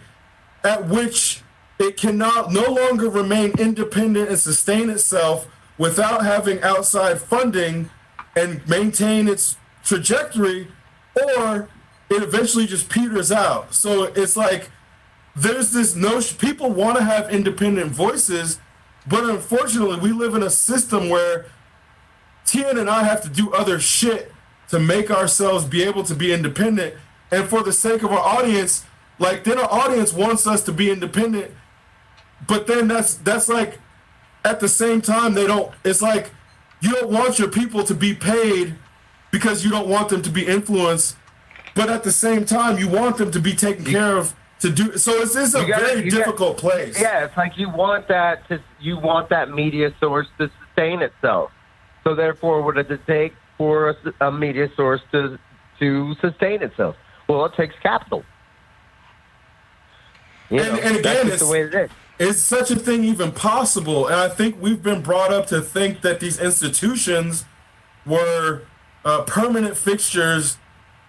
at which it cannot no longer remain independent and sustain itself without having outside funding and maintain its trajectory, or it eventually just peters out. So it's like there's this notion, people want to have independent voices, but unfortunately we live in a system where Tien and I have to do other shit to make ourselves be able to be independent. And for the sake of our audience, like, then our audience wants us to be independent, but then that's like, at the same time, it's like, you don't want your people to be paid because you don't want them to be influenced, but at the same time, you want them to be taken care of to do. So it's a very difficult place. Yeah, it's like you want that media source to sustain itself. So therefore, what does it take for a media source to sustain itself? Well, it takes capital. And again, that's the way it is. Is such a thing even possible? And I think we've been brought up to think that these institutions were permanent fixtures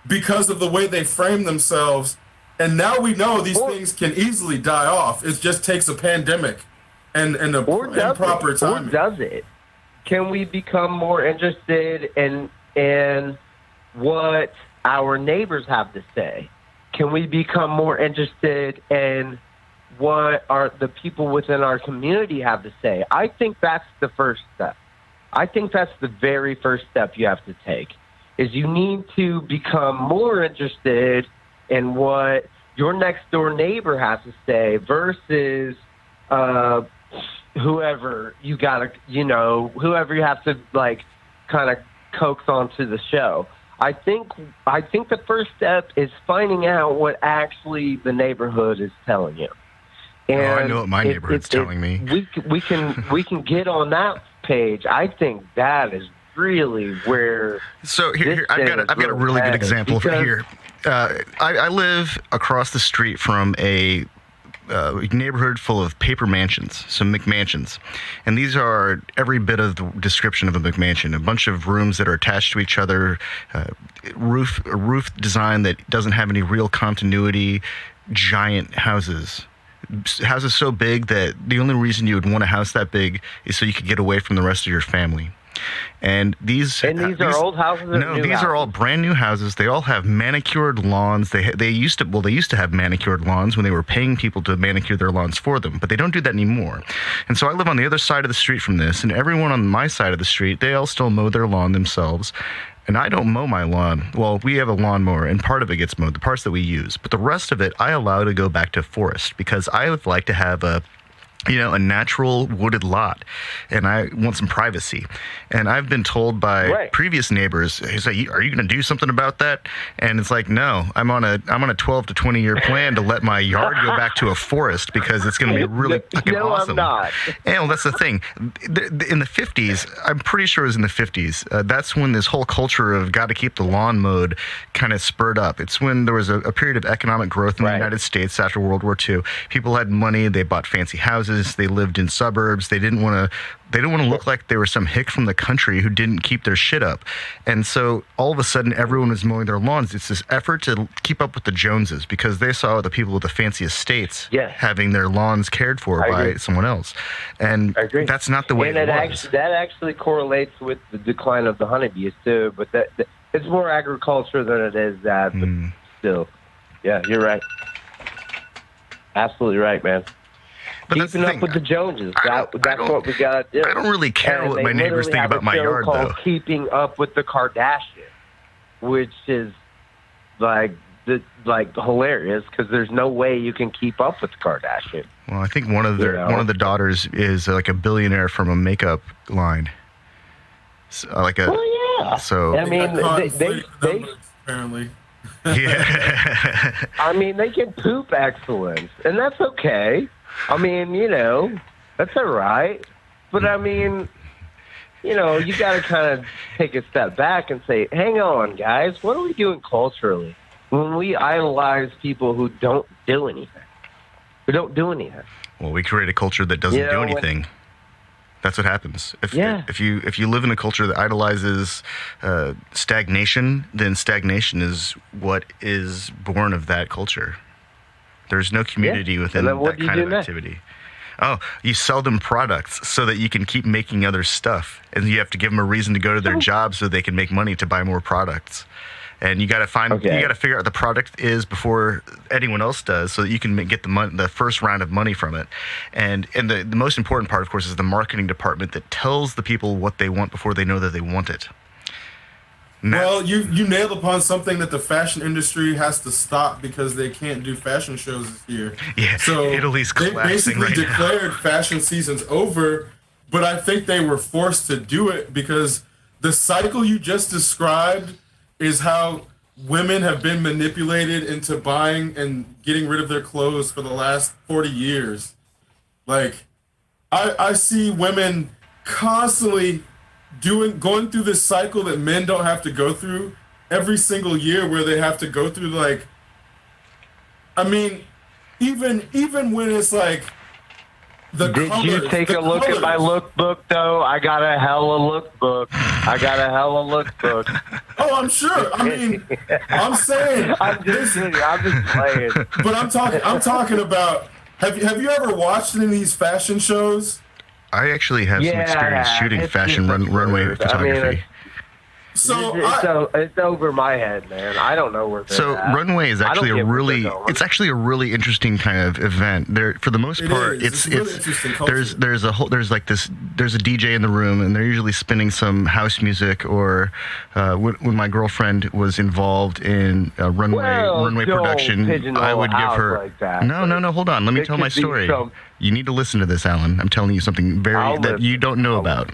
because of the way they frame themselves. And now we know these things can easily die off. It just takes a pandemic and proper timing. Or does it? Can we become more interested in what our neighbors have to say? Can we become more interested in what the people within our community have to say? I think that's the first step. I think that's the very first step you have to take, is you need to become more interested in what your next door neighbor has to say versus whoever you whoever you have to like kind of coax onto the show. I think the first step is finding out what actually the neighborhood is telling you. And I know what my neighborhood's telling me. We can get on that page. I think that is really where. So here I've got a really good example here. I live across the street from a neighborhood full of paper mansions, some McMansions, and these are every bit of the description of a McMansion. A bunch of rooms that are attached to each other, roof design that doesn't have any real continuity, giant houses so big that the only reason you would want a house that big is so you could get away from the rest of your family. And these are old houses? No, these are all brand new houses. They all have manicured lawns. They used to have manicured lawns when they were paying people to manicure their lawns for them, but they don't do that anymore. And so I live on the other side of the street from this, and everyone on my side of the street, they all still mow their lawn themselves. And I don't mow my lawn. Well, we have a lawnmower, and part of it gets mowed, the parts that we use. But the rest of it, I allow to go back to forest, because I would like to have a natural wooded lot, and I want some privacy. And I've been told by previous neighbors, they say, "Are you going to do something about that?" And it's like, no, I'm on a 12 to 20 year plan to let my yard go back to a forest, because it's going to be really fucking awesome. No, I'm not. And well, that's the thing. In the 50s, I'm pretty sure it was in the 50s, that's when this whole culture of got to keep the lawn mowed kind of spurred up. It's when there was a period of economic growth in the United States after World War II. People had money, they bought fancy houses, houses. They lived in suburbs. They didn't want to look like they were some hick from the country who didn't keep their shit up. And so all of a sudden, everyone was mowing their lawns. It's this effort to keep up with the Joneses because they saw the people with the fancy estates having their lawns cared for by someone else. And that's not the way it was. That actually correlates with the decline of the honeybees, too. But it's more agriculture than it is that. But still, yeah, you're right. Absolutely right, man. But keeping up with the Joneses. That's what we got to do. I don't really care what my neighbors think about my yard, though. Keeping up with the Kardashians, which is like hilarious because there's no way you can keep up with the Kardashians. Well, I think one of the daughters is like a billionaire from a makeup line. So, So I mean, they apparently. Yeah. I mean, they can poop excellence, and that's okay. I mean, that's all right. But I mean, you got to kind of take a step back and say, hang on, guys, what are we doing culturally when we idolize people who don't do anything? Well, we create a culture that doesn't do anything. That's what happens. If you live in a culture that idolizes stagnation, then stagnation is what is born of that culture. There's no community within that kind of activity. Oh, you sell them products so that you can keep making other stuff, and you have to give them a reason to go to their job so they can make money to buy more products. And you got to figure out what the product is before anyone else does, so that you can get the first round of money from it. And the most important part, of course, is the marketing department that tells the people what they want before they know that they want it. Well, you nailed upon something that the fashion industry has to stop because they can't do fashion shows this year. Yeah, so Italy's they collapsing basically right declared now. fashion season's over, but I think they were forced to do it because the cycle you just described is how women have been manipulated into buying and getting rid of their clothes for the last 40 years. Like, I see women constantly going through this cycle that men don't have to go through every single year, where they have to go through, like, I mean, even when it's like the Did colors, you take a look at my lookbook, though? I got a hella lookbook. Oh, I'm sure. I mean, I'm saying. I'm just playing. But I'm talking about. Have you ever watched any of these fashion shows? I actually have some experience shooting fashion runway photography. It's over my head, man. I don't know where they're at. Runway is actually a really interesting kind of event. There, for the most part, it's really interesting culture. there's a DJ in the room, and they're usually spinning some house music. Or when my girlfriend was involved in runway production, I would give her like that, no. Hold on, let me tell my story. You need to listen to this, Alan. I'm telling you something that you don't know about.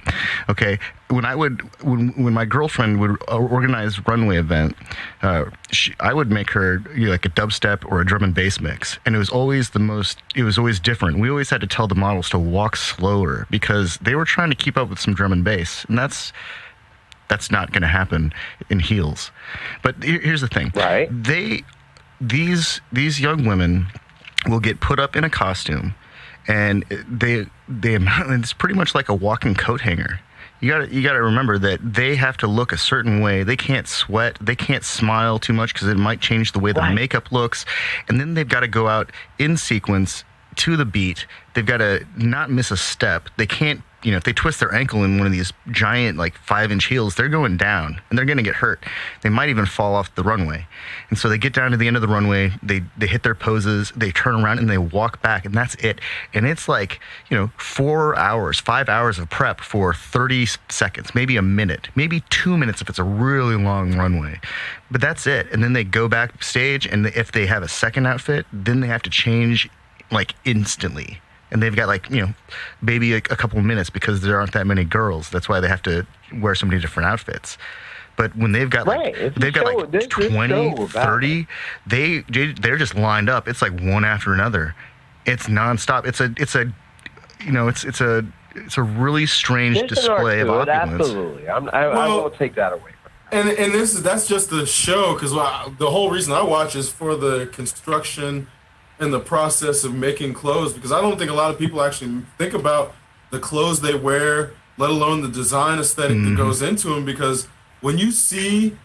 Okay, when my girlfriend would organize runway event, I would make her like a dubstep or a drum and bass mix, and it was always different. We always had to tell the models to walk slower because they were trying to keep up with some drum and bass, and that's not going to happen in heels. But here's the thing, right? These young women will get put up in a costume, and it's pretty much like a walking coat hanger. You got to remember that they have to look a certain way. They can't sweat. They can't smile too much because it might change the way the makeup looks. And then they've got to go out in sequence to the beat. They've got to not miss a step. They can't, if they twist their ankle in one of these giant, like 5-inch heels, they're going down and they're going to get hurt. They might even fall off the runway. And so they get down to the end of the runway, they hit their poses, they turn around and they walk back, and that's it. And it's like, 5 hours of prep for 30 seconds, maybe a minute, maybe 2 minutes if it's a really long runway. But that's it. And then they go backstage, and if they have a second outfit, then they have to change like instantly. And they've got maybe a couple of minutes because there aren't that many girls. That's why they have to wear so many different outfits. But when they've got 20, 30, they're just lined up. It's like one after another. It's nonstop. It's a really strange display of opulence. Absolutely, I won't take that away. And that's just the show, because the whole reason I watch is for the construction in the process of making clothes, because I don't think a lot of people actually think about the clothes they wear, let alone the design aesthetic that goes into them. Because when you see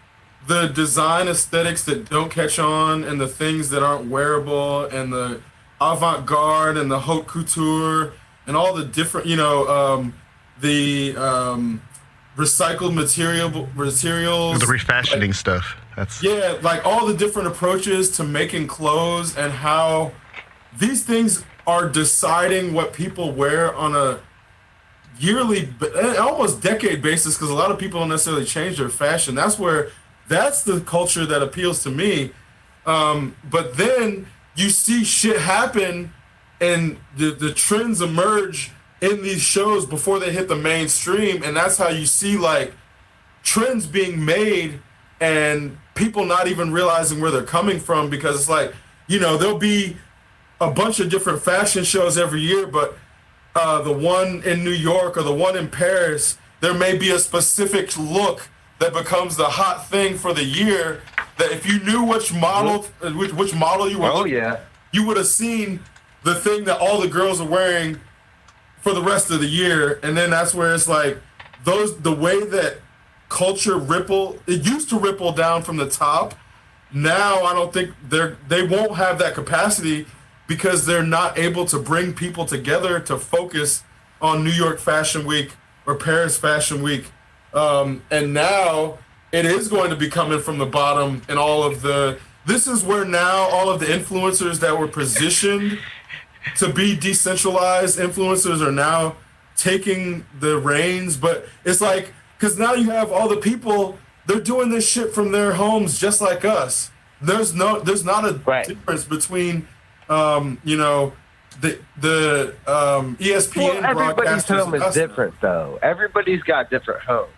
the design aesthetics that don't catch on and the things that aren't wearable and the avant-garde and the haute couture and all the different, recycled materials, The refashioning stuff. That's like all the different approaches to making clothes and how these things are deciding what people wear on a yearly, almost decade basis, because a lot of people don't necessarily change their fashion. That's the culture that appeals to me. But then you see shit happen and the trends emerge in these shows before they hit the mainstream, and that's how you see like trends being made and people not even realizing where they're coming from, because it's like, there'll be a bunch of different fashion shows every year, but the one in New York or the one in Paris, there may be a specific look that becomes the hot thing for the year, that if you knew which model you were you would have seen the thing that all the girls are wearing for the rest of the year. And then that's where it's like the way that culture it used to ripple down from the top. Now I don't think they won't have that capacity, because they're not able to bring people together to focus on New York Fashion Week or Paris Fashion Week. And now it is going to be coming from the bottom, and this is where now all of the influencers that were positioned to be decentralized influencers are now taking the reins. But it's like, because now you have all the people, they're doing this shit from their homes just like us. There's not a difference between the ESPN everybody's broadcasters. home is different, though. Everybody's got different homes.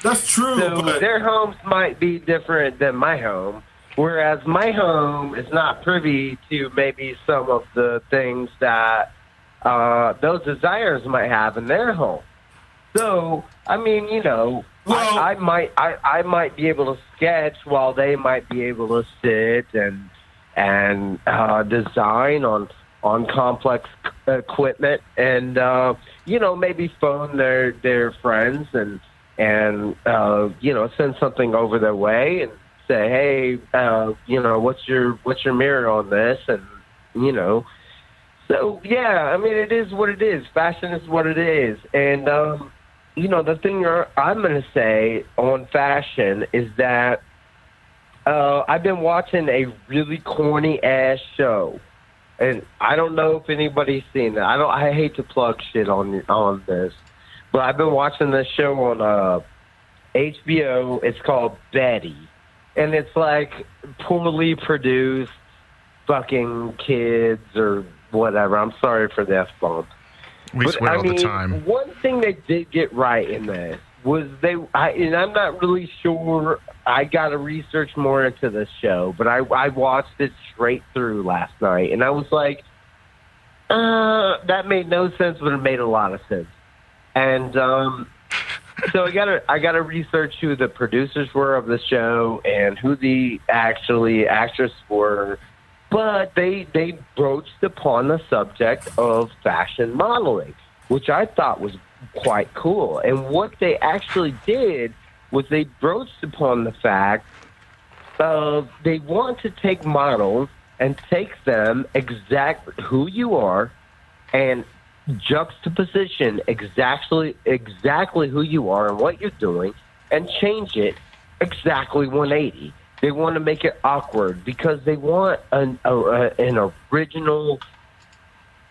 That's true. So but their homes might be different than my home, whereas my home is not privy to maybe some of the things that those designers might have in their home. So, I mean, I might be able to sketch while they might be able to sit and design on complex equipment, and maybe phone their friends and send something over their way and say, hey, what's your mirror on this? And so yeah, I mean, it is what it is. Fashion is what it is. And the thing I'm going to say on fashion is that I've been watching a really corny ass show, and I don't know if anybody's seen it. I hate to plug shit on this, but I've been watching this show on HBO. It's called Betty, and it's like poorly produced fucking kids or whatever. I'm sorry for the F-bomb. We swear all the time. One thing they did get right in this was and I'm not really sure. I got to research more into this show, but I watched it straight through last night, and I was like, that made no sense, but it made a lot of sense. And so I gotta research who the producers were of the show and who the actors were. But they broached upon the subject of fashion modeling, which I thought was quite cool. And what they actually did was they broached upon the fact of they want to take models and take them exactly who you are and juxtaposition exactly who you are and what you're doing and change it exactly 180. They want to make it awkward because they want an original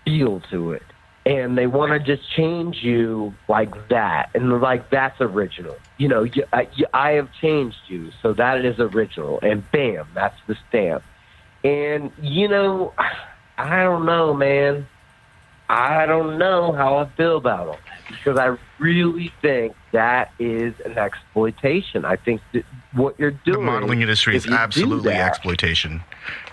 feel to it. And they want to just change you like that. And like, that's original. I have changed you, so that is original. And bam, that's the stamp. And, I don't know, man. I don't know how I feel about all that. Because I really think that is an exploitation. I think that what you're doing, the modeling industry is absolutely exploitation.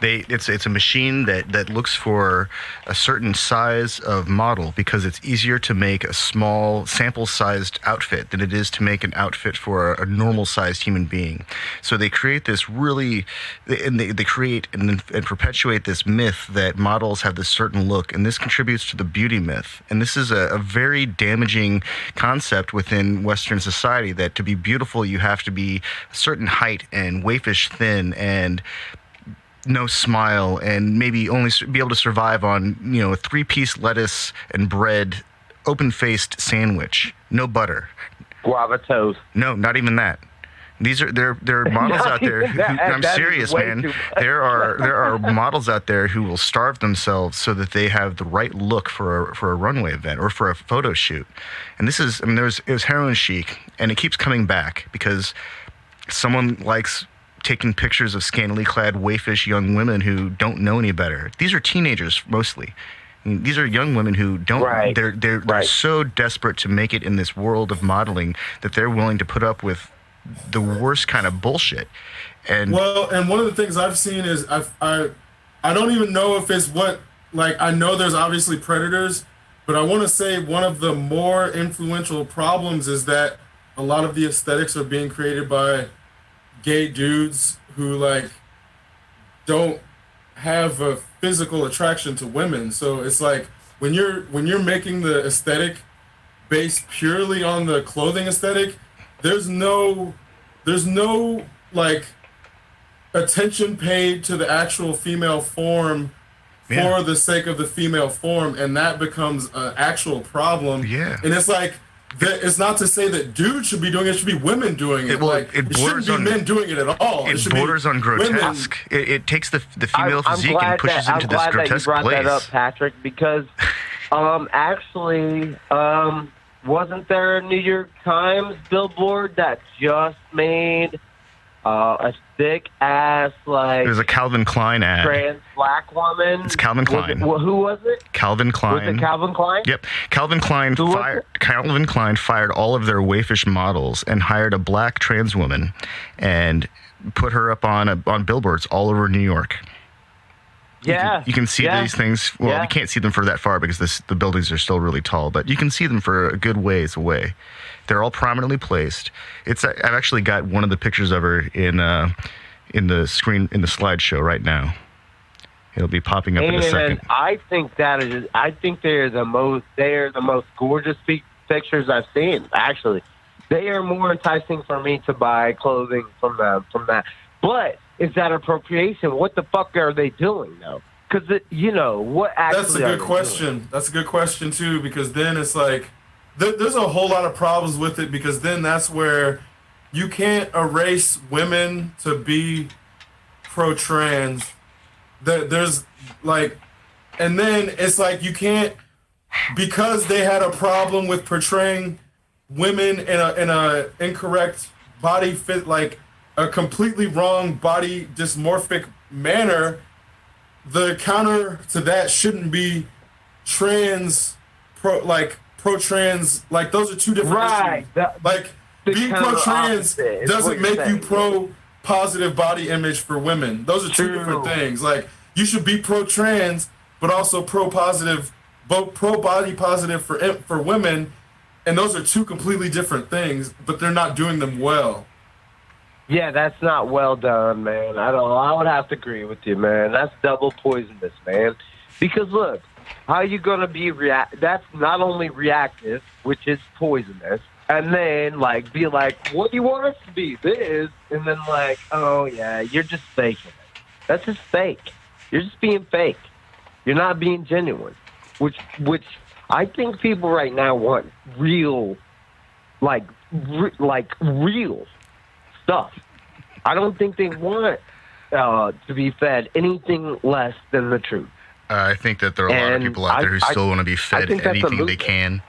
It's a machine that looks for a certain size of model because it's easier to make a small sample-sized outfit than it is to make an outfit for a normal-sized human being. So they create this they create and perpetuate this myth that models have this certain look, and this contributes to the beauty myth. And this is a very damaging concept within Western society, that to be beautiful you have to be a certain height and waifish thin and no smile and maybe only be able to survive on, a 3-piece lettuce and bread, open-faced sandwich, no butter, guava toast. No, not even that. There are models out there who, I'm serious, man. There are models out there who will starve themselves so that they have the right look for a runway event or for a photo shoot. And this is, it was heroin chic, and it keeps coming back because someone likes taking pictures of scantily clad, waifish young women who don't know any better. These are teenagers mostly. These are young women who don't. Right. They're so desperate to make it in this world of modeling that they're willing to put up with the worst kind of bullshit. And one of the things I've seen is I don't even know if it's I know there's obviously predators, but I want to say one of the more influential problems is that a lot of the aesthetics are being created by gay dudes who don't have a physical attraction to women. So it's like when you're making the aesthetic based purely on the clothing aesthetic, there's no attention paid to the actual female form for the sake of the female form, and that becomes an actual problem. Yeah. And it's it's not to say that dudes should be doing it; it should be women doing it. It shouldn't be men doing it at all. It borders on grotesque. It takes the female physique and pushes into this grotesque place. I'm glad that you brought that up, Patrick, because actually, wasn't there a New York Times billboard that just made a thick ass There's a Calvin Klein ad. Trans black woman. It's Calvin Klein. Who was it? Calvin Klein. Was it Calvin Klein? Yep. Calvin Klein fired all of their waifish models and hired a black trans woman and put her up on billboards all over New York. Yeah. You can see these things. Well, you can't see them for that far because the buildings are still really tall, but you can see them for a good ways away. They're all prominently placed. I've actually got one of the pictures of her in the slideshow right now. It'll be popping up in a second. I think they're the most gorgeous pictures I've seen. Actually, they are more enticing for me to buy clothing from that. But is that appropriation? What the fuck are they doing though? Because what actually? That's a good question. That's a good question too, because then it's there's a whole lot of problems with it, because then that's where you can't erase women to be pro-trans. There's and then it's you can't, because they had a problem with portraying women in a incorrect body fit, a completely wrong body dysmorphic manner. The counter to that shouldn't be pro-trans. Those are two different issues. Being pro-trans doesn't make you pro-positive body image for women. Those are two different things. You should be pro-trans, but also pro-positive, both pro-body positive for women, and those are two completely different things, but they're not doing them well. Yeah, that's not well done, man. I would have to agree with you, man. That's double poisonous, man. Because look, how are you gonna be that's not only reactive, which is poisonous, and then be what do you want us to be? This, and then oh yeah, you're just faking it. That's just fake. You're just being fake. You're not being genuine. Which I think people right now want real, real stuff. I don't think they want to be fed anything less than the truth. I think that there are a lot of people out there who still want to be fed anything they can.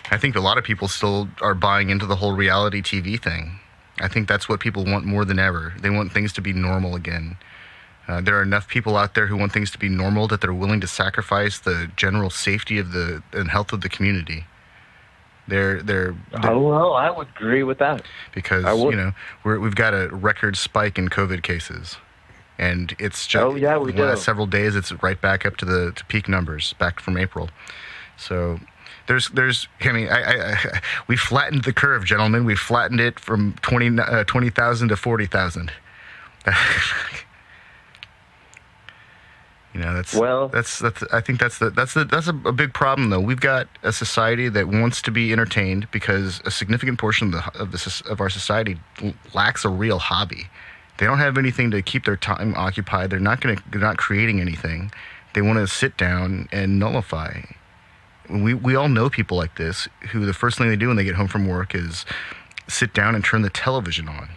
I think a lot of people still are buying into the whole reality TV thing. I think that's what people want more than ever. They want things to be normal again. There are enough people out there who want things to be normal that they're willing to sacrifice the general safety and health of the community. Oh, well, I would agree with that. because we've got a record spike in COVID cases, and it's just Oh, yeah, we the last do. several days it's right back up to peak numbers back from April. So there's we flattened the curve, gentlemen. We flattened it from 20,000 to 40,000. That's I think that's a big problem, though. We've got a society that wants to be entertained because a significant portion of our society lacks a real hobby. They don't have anything to keep their time occupied. They're not creating anything. They want to sit down and nullify. We all know people like this who the first thing they do when they get home from work is sit down and turn the television on.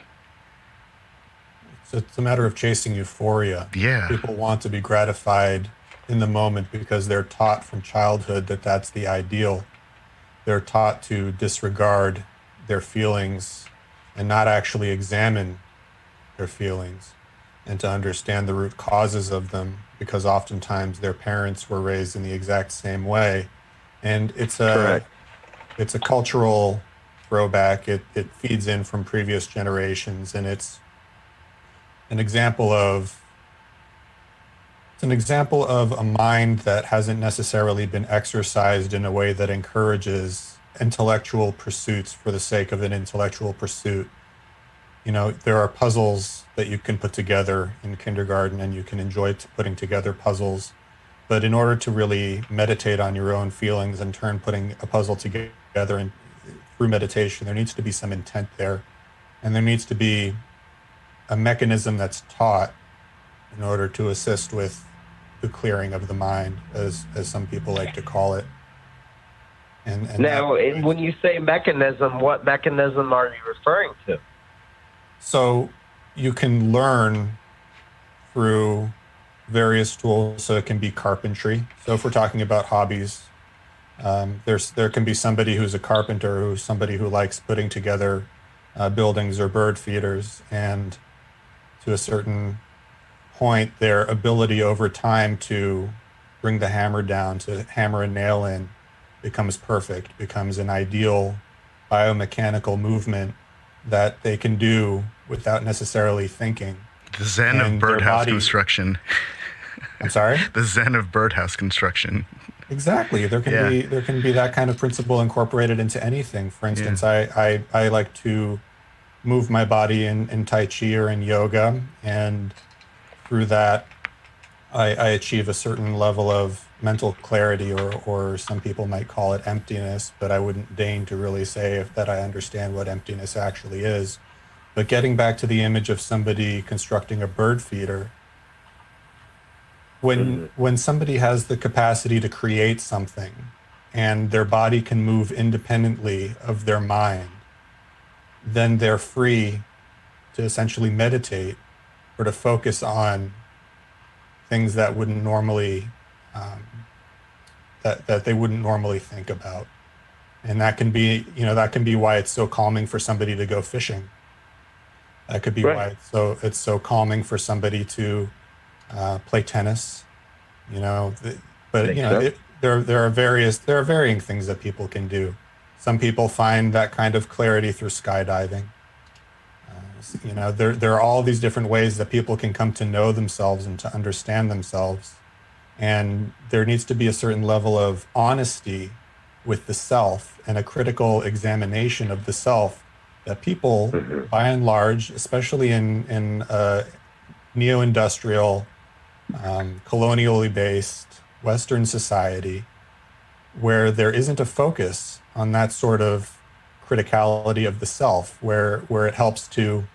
It's a matter of chasing euphoria. Yeah. People want to be gratified in the moment because they're taught from childhood that that's the ideal. They're taught to disregard their feelings and not actually examine their feelings and to understand the root causes of them, because oftentimes their parents were raised in the exact same way. And it's a cultural throwback. It feeds in from previous generations, and it's an example of a mind that hasn't necessarily been exercised in a way that encourages intellectual pursuits for the sake of an intellectual pursuit. There are puzzles that you can put together in kindergarten, and you can enjoy putting together puzzles. But in order to really meditate on your own feelings and turn putting a puzzle together and through meditation, there needs to be some intent there, and there needs to be a mechanism that's taught in order to assist with the clearing of the mind, as some people like to call it. And now, when you say mechanism, what mechanism are you referring to? So you can learn through various tools. So it can be carpentry. So if we're talking about hobbies, there can be somebody who's a carpenter, who's somebody who likes putting together buildings or bird feeders, and to a certain point, their ability over time to bring the hammer down, to hammer a nail in, becomes perfect, becomes an ideal biomechanical movement that they can do without necessarily thinking. The zen of birdhouse construction. I'm sorry? The zen of birdhouse construction. Exactly. There can be that kind of principle incorporated into anything. For instance, I like to move my body in Tai Chi or in yoga, and through that I achieve a certain level of mental clarity, or some people might call it emptiness, but I wouldn't deign to really say that I understand what emptiness actually is. But getting back to the image of somebody constructing a bird feeder, when somebody has the capacity to create something and their body can move independently of their mind, then they're free to essentially meditate or to focus on things that wouldn't normally that they wouldn't normally think about. And that can be why it's so calming for somebody to go fishing. That could be why it's so calming for somebody to play tennis. There are varying things that people can do. Some people find that kind of clarity through skydiving. There are all these different ways that people can come to know themselves and to understand themselves. And there needs to be a certain level of honesty with the self and a critical examination of the self that people, by and large, especially in neo-industrial, colonially based Western society, where there isn't a focus on that sort of criticality of the self, where it helps to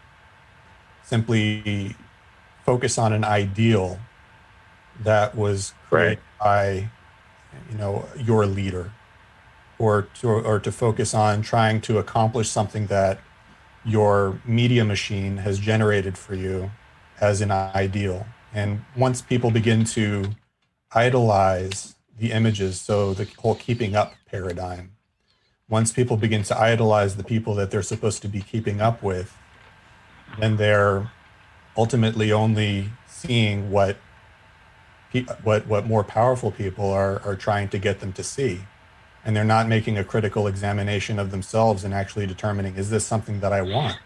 simply focus on an ideal that was created by, your leader, or to focus on trying to accomplish something that your media machine has generated for you as an ideal. And once people begin to idolize the images, so the whole keeping up paradigm, once people begin to idolize the people that they're supposed to be keeping up with, then they're ultimately only seeing what more powerful people are trying to get them to see. and they're not making a critical examination of themselves and actually determining, is this something that I want?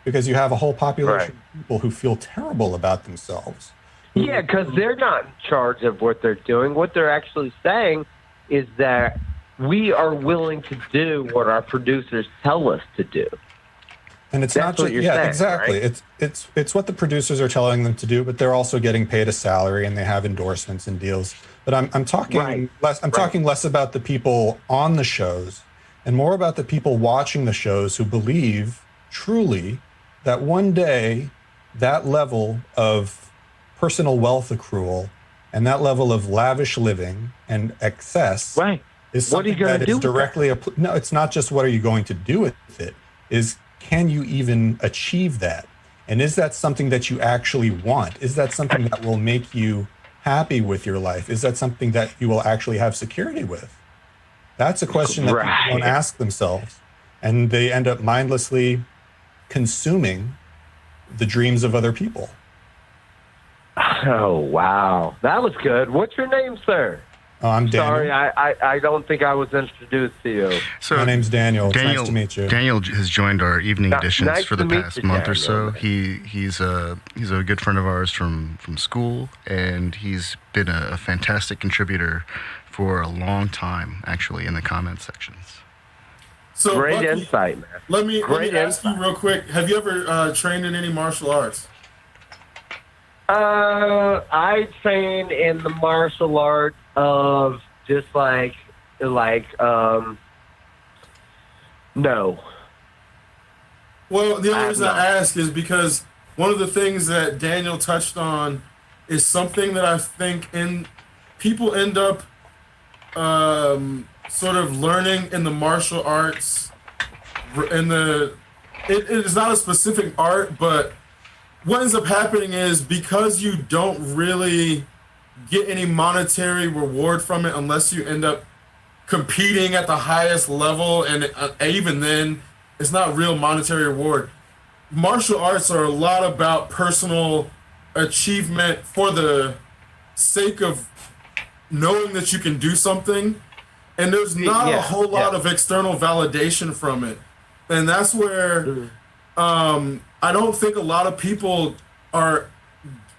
Because you have a whole population of people who feel terrible about themselves. Yeah, because they're not in charge of what they're doing. What they're actually saying is that we are willing to do what our producers tell us to do. And it's That's not just, what you're yeah, saying, exactly. right? It's what the producers are telling them to do, but they're also getting paid a salary and they have endorsements and deals. But I'm talking less. I'm talking less about the people on the shows and more about the people watching the shows who believe truly that one day that level of personal wealth accrual and that level of lavish living and excess is something that is directly no, it's not just what are you going to do with it, is can you even achieve that? And is that something that you actually want? Is that something that will make you happy with your life? Is that something that you will actually have security with? That's a question that people don't ask themselves. And they end up mindlessly consuming the dreams of other people. Oh, wow. That was good. What's your name, sir? Oh, I'm Daniel. Sorry, I don't think I was introduced to you. So my name's Daniel. It's nice to meet you. Daniel has joined our evening editions for the past month or so. Daniel. He's a good friend of ours from school, and he's been a fantastic contributor for a long time, actually, in the comment sections. So, Great Bucky, insight, man. Let me ask you real quick. Have you ever trained in any martial arts? I train in the martial arts of just no. Well, the only reason I ask is because one of the things that Daniel touched on is something that I think people end up sort of learning in the martial arts. It is not a specific art, but what ends up happening is because you don't really get any monetary reward from it unless you end up competing at the highest level, and even then, it's not real monetary reward. Martial arts are a lot about personal achievement for the sake of knowing that you can do something, and there's not a whole lot of external validation from it. And that's where I don't think a lot of people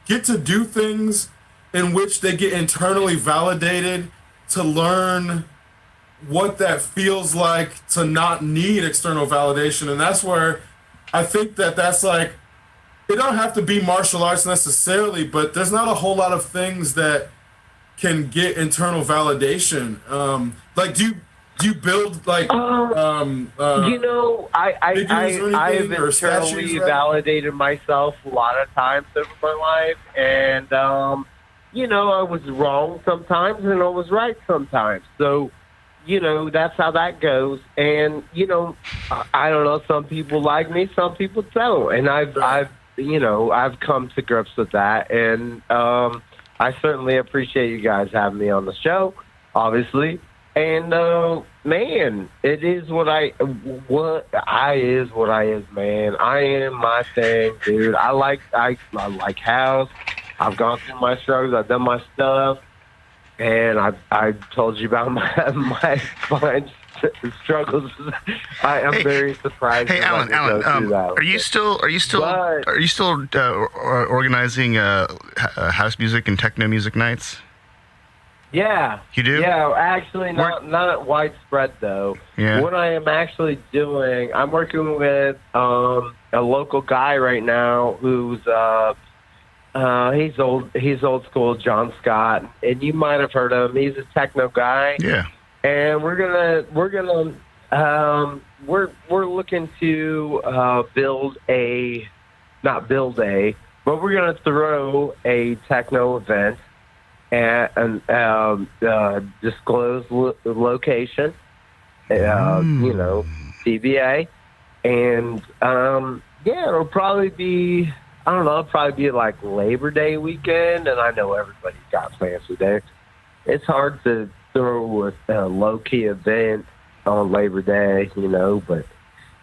get to do things in which they get internally validated to learn what that feels like to not need external validation. And that's where I think that's like, it don't have to be martial arts necessarily, but there's not a whole lot of things that can get internal validation. Like, do you build like I have internally validated myself a lot of times over my life, and I was wrong sometimes and I was right sometimes. So that's how that goes. And I don't know, some people like me, some people don't, and I've come to grips with that. And I certainly appreciate you guys having me on the show, obviously. And man, it is what I is, man. I am my thing, dude. I like house. I've gone through my struggles. I've done my stuff, and I told you about my fine struggles. I am very surprised. Hey, Alan, are you still organizing house music and techno music nights? Yeah. You do? Yeah, actually not widespread though. Yeah. What I am actually doing, I'm working with a local guy right now who's he's old school, John Scott, and you might have heard of him. He's a techno guy. Yeah. And we're looking to but we're gonna throw a techno event at an disclosed location, CBA, and it'll probably be, I don't know, it'll probably be like Labor Day weekend, and I know everybody's got plans for there. It's hard to throw a low-key event on Labor Day, but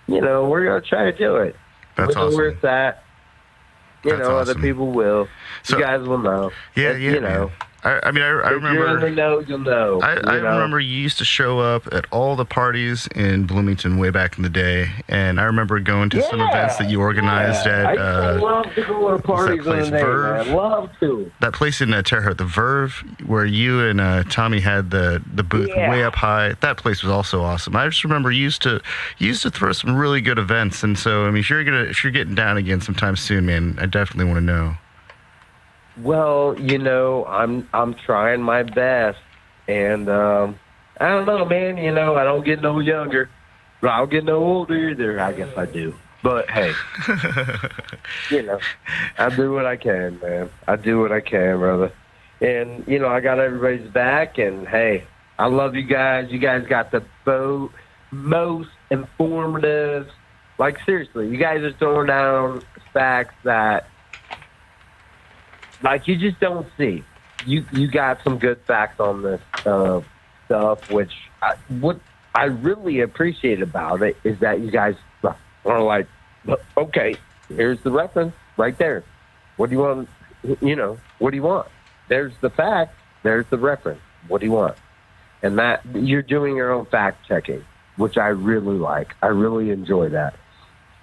we're gonna try to do it. That's awesome. Where it's at. That's awesome. Other people will. So, you guys will know. Yeah. I mean, I remember. You're in the know, you'll know. I remember you used to show up at all the parties in Bloomington way back in the day, and I remember going to some events that you organized at. I love to go to parties in the day, man. Love to. That place in Terre Haute, the Verve, where you and Tommy had the booth way up high. That place was also awesome. I just remember you used to throw some really good events, and so I mean, if you're getting down again sometime soon, man, I definitely want to know. Well, I'm trying my best, and I don't know, man. I don't get no younger, but I don't get no older either. I guess I do, but hey, I do what I can, man. I do what I can, brother. And I got everybody's back, and hey, I love you guys. You guys got the most informative. Like seriously, you guys are throwing down facts that. Like you just don't see. You got some good facts on this stuff, which what I really appreciate about it is that you guys are like, okay, here's the reference right there. What do you want? What do you want? There's the fact. There's the reference. What do you want? And that you're doing your own fact checking, which I really like. I really enjoy that,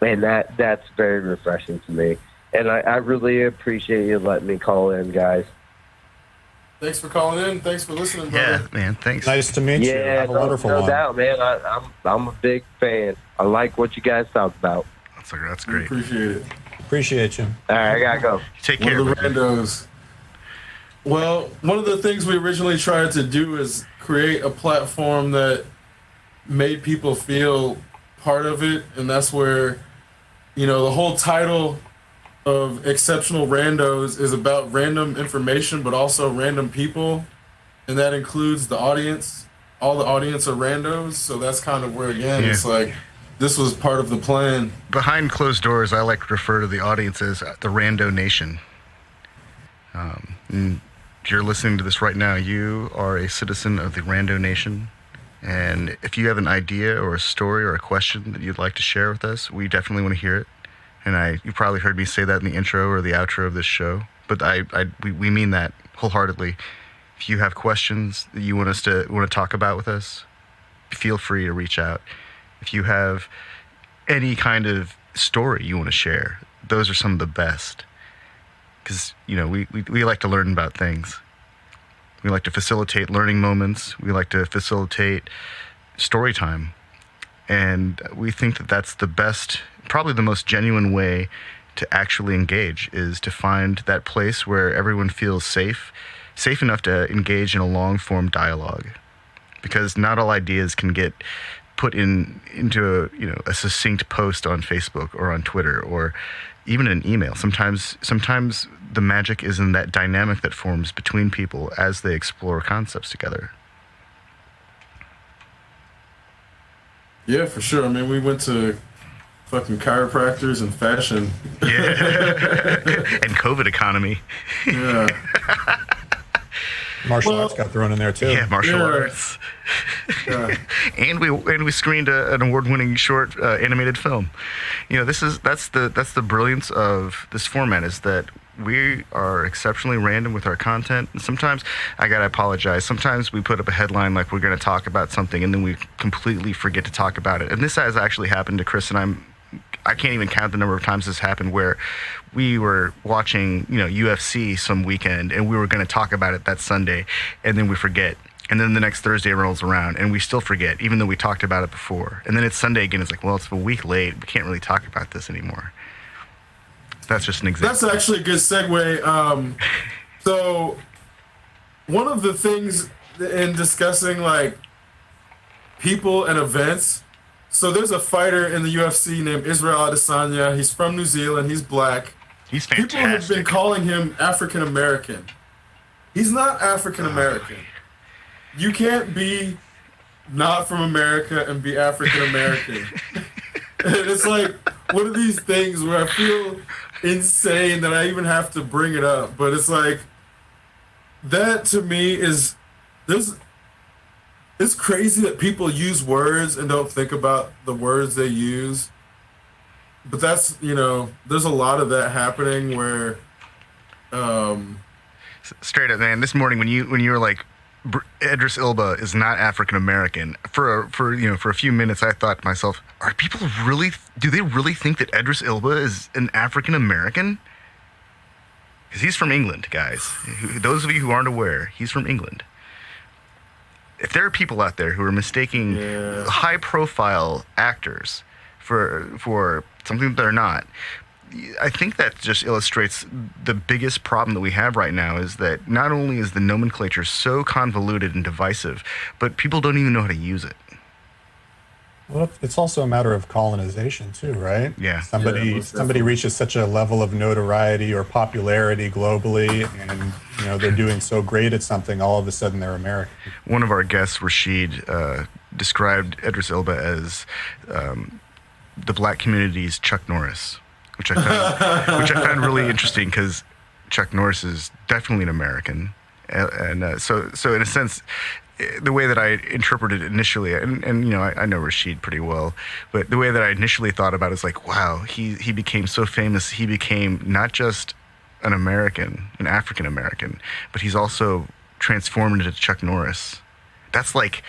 and that's very refreshing to me. And I really appreciate you letting me call in, guys. Thanks for calling in. Thanks for listening, brother. Yeah, man. Thanks. Nice to meet you. Have a wonderful one. No doubt, man. I'm a big fan. I like what you guys talk about. That's great. Appreciate it. Appreciate you. All right, I gotta go. Take care. One of the randos. Well, one of the things we originally tried to do is create a platform that made people feel part of it, and that's where, the whole title of Exceptional Randos is about random information, but also random people, and that includes the audience. All the audience are randos, so that's kind of where, again, it's like this was part of the plan. Behind closed doors, I like to refer to the audience as the Rando Nation. And if you're listening to this right now, you are a citizen of the Rando Nation. And if you have an idea or a story or a question that you'd like to share with us, we definitely want to hear it. And you probably heard me say that in the intro or the outro of this show, but we mean that wholeheartedly. If you have questions that you want to talk about with us, feel free to reach out. If you have any kind of story you want to share, those are some of the best. Because we like to learn about things. We like to facilitate learning moments. We like to facilitate story time. And we think that that's the best, probably the most genuine way to actually engage, is to find that place where everyone feels safe enough to engage in a long-form dialogue. Because not all ideas can get put into a succinct post on Facebook or on Twitter or even an email. Sometimes the magic is in that dynamic that forms between people as they explore concepts together. Yeah, for sure. I mean, we went to fucking chiropractors and fashion. Yeah. And COVID economy. Yeah. Martial arts got thrown in there too. Yeah, martial arts. Yeah. and we screened an award-winning short animated film. That's the brilliance of this format, is that we are exceptionally random with our content. And sometimes, I gotta apologize, sometimes we put up a headline like we're gonna talk about something and then we completely forget to talk about it. And this has actually happened to Chris and I can't even count the number of times this happened, where we were watching, UFC some weekend and we were going to talk about it that Sunday, and then we forget. And then the next Thursday rolls around and we still forget, even though we talked about it before. And then it's Sunday again. It's like, well, it's a week late. We can't really talk about this anymore. That's just an example. That's actually a good segue. So one of the things in discussing like people and events, so there's a fighter in the UFC named Israel Adesanya. He's from New Zealand. He's black. He's fantastic. People have been calling him African American. He's not African American. You can't be not from America and be African American. And it's like one of these things where I feel insane that I even have to bring it up. But it's like, that to me is, it's crazy that people use words and don't think about the words they use. But that's, there's a lot of that happening where Straight up, man. This morning when you were like, Idris Elba is not African American. For a few minutes, I thought to myself, do they really think that Idris Elba is an African American? Because he's from England, guys. Those of you who aren't aware, he's from England. If there are people out there who are mistaking high-profile actors for something that they're not, I think that just illustrates the biggest problem that we have right now is that not only is the nomenclature so convoluted and divisive, but people don't even know how to use it. Well, it's also a matter of colonization too, right? Yeah. Somebody reaches such a level of notoriety or popularity globally, and they're doing so great at something, all of a sudden they're American. One of our guests, Rashid, described Idris Elba as the black community's Chuck Norris, which I found really interesting because Chuck Norris is definitely an American, and so in a sense, the way that I interpreted it initially, and I know Rashid pretty well, but the way that I initially thought about it is like, wow, he became so famous. He became not just an American, an African American, but he's also transformed into Chuck Norris. That's like,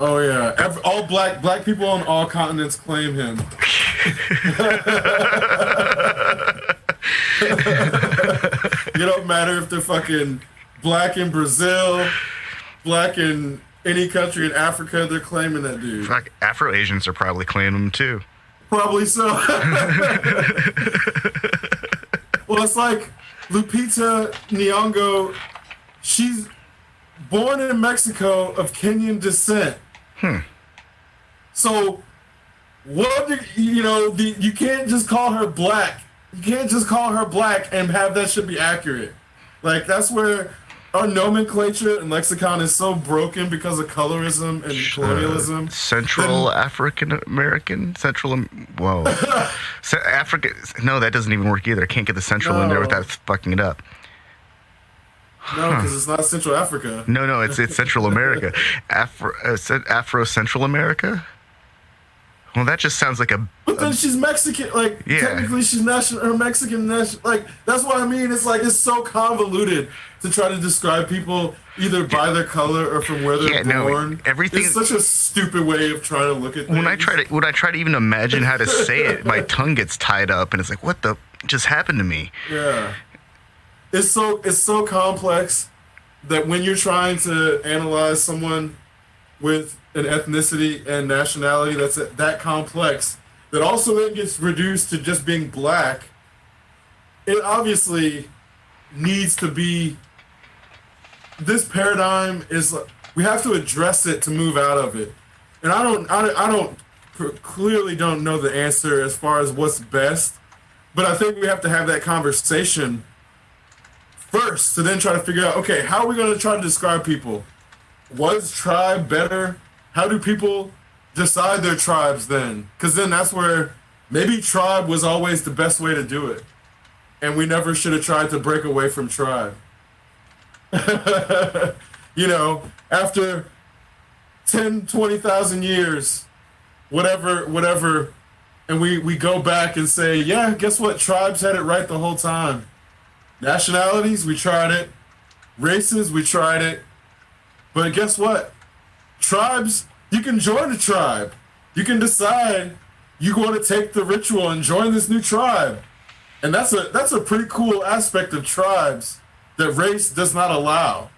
oh yeah, all black people on all continents claim him. You don't matter if they're fucking black in Brazil, black in any country in Africa, they're claiming that dude. Fuck, Afro-Asians are probably claiming him too. Probably so. Well, it's like Lupita Nyong'o. She's born in Mexico of Kenyan descent. So, you can't just call her black. You can't just call her black and have that shit be accurate. Like, that's where our nomenclature and lexicon is so broken because of colorism and colonialism. Central African American? Whoa. Africa. No, that doesn't even work either. I can't get the central in there without fucking it up. No, because it's not Central Africa. No, it's Central America. Afro-Central America? Well, that just sounds like But then she's Mexican. Like, technically she's her Mexican national. Like, that's what I mean. It's like, it's so convoluted to try to describe people either by their color or from where they're born. Everything. It's such a stupid way of trying to look at things. When I try to even imagine how to say it, my tongue gets tied up, and it's like, what the just happened to me? Yeah. It's so complex that when you're trying to analyze someone with an ethnicity and nationality that's that complex, that also then gets reduced to just being black, it obviously needs to be, this paradigm is, we have to address it to move out of it. And I clearly don't know the answer as far as what's best, but I think we have to have that conversation first to then try to figure out, okay, how are we going to try to describe people? Was tribe better? How do people decide their tribes then? Because then that's where maybe tribe was always the best way to do it. And we never should have tried to break away from tribe. After 10, 20,000 years, whatever, and we go back and say, yeah, guess what? Tribes had it right the whole time. Nationalities, we tried it. Races, we tried it. But guess what? Tribes, you can join a tribe. You can decide you want to take the ritual and join this new tribe. And that's a pretty cool aspect of tribes that race does not allow.